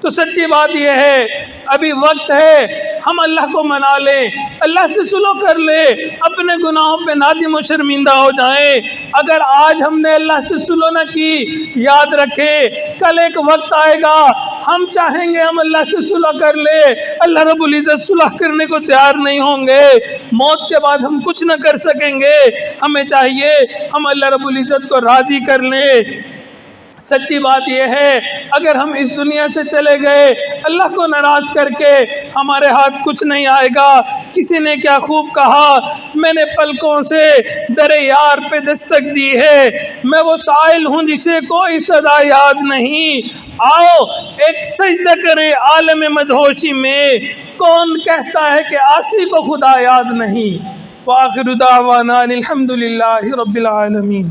تو سچی بات یہ ہے ابھی وقت ہے، ہم اللہ کو منا لیں، اللہ سے صلح کر لیں، اپنے گناہوں پہ نادم و شرمندہ ہو جائیں۔ اگر آج ہم نے اللہ سے صلح نہ کی، یاد رکھیں کل ایک وقت آئے گا ہم چاہیں گے ہم اللہ سے صلح کر لیں، اللہ رب العزت صلح کرنے کو تیار نہیں ہوں گے، موت کے بعد ہم کچھ نہ کر سکیں گے۔ ہمیں چاہیے ہم اللہ رب العزت کو راضی کر لیں۔ سچی بات یہ ہے اگر ہم اس دنیا سے چلے گئے اللہ کو ناراض کر کے، ہمارے ہاتھ کچھ نہیں آئے گا، کسی نے کیا خوب کہا، میں نے پلکوں سے در یار پہ دستک دی ہے، میں وہ سائل ہوں جسے کوئی صدا یاد نہیں، آؤ ایک سجدہ کرے عالم مدہوشی میں، کون کہتا ہے کہ عاصی کو خدا یاد نہیں۔ وآخر دعوانا الحمدللہ رب العالمین۔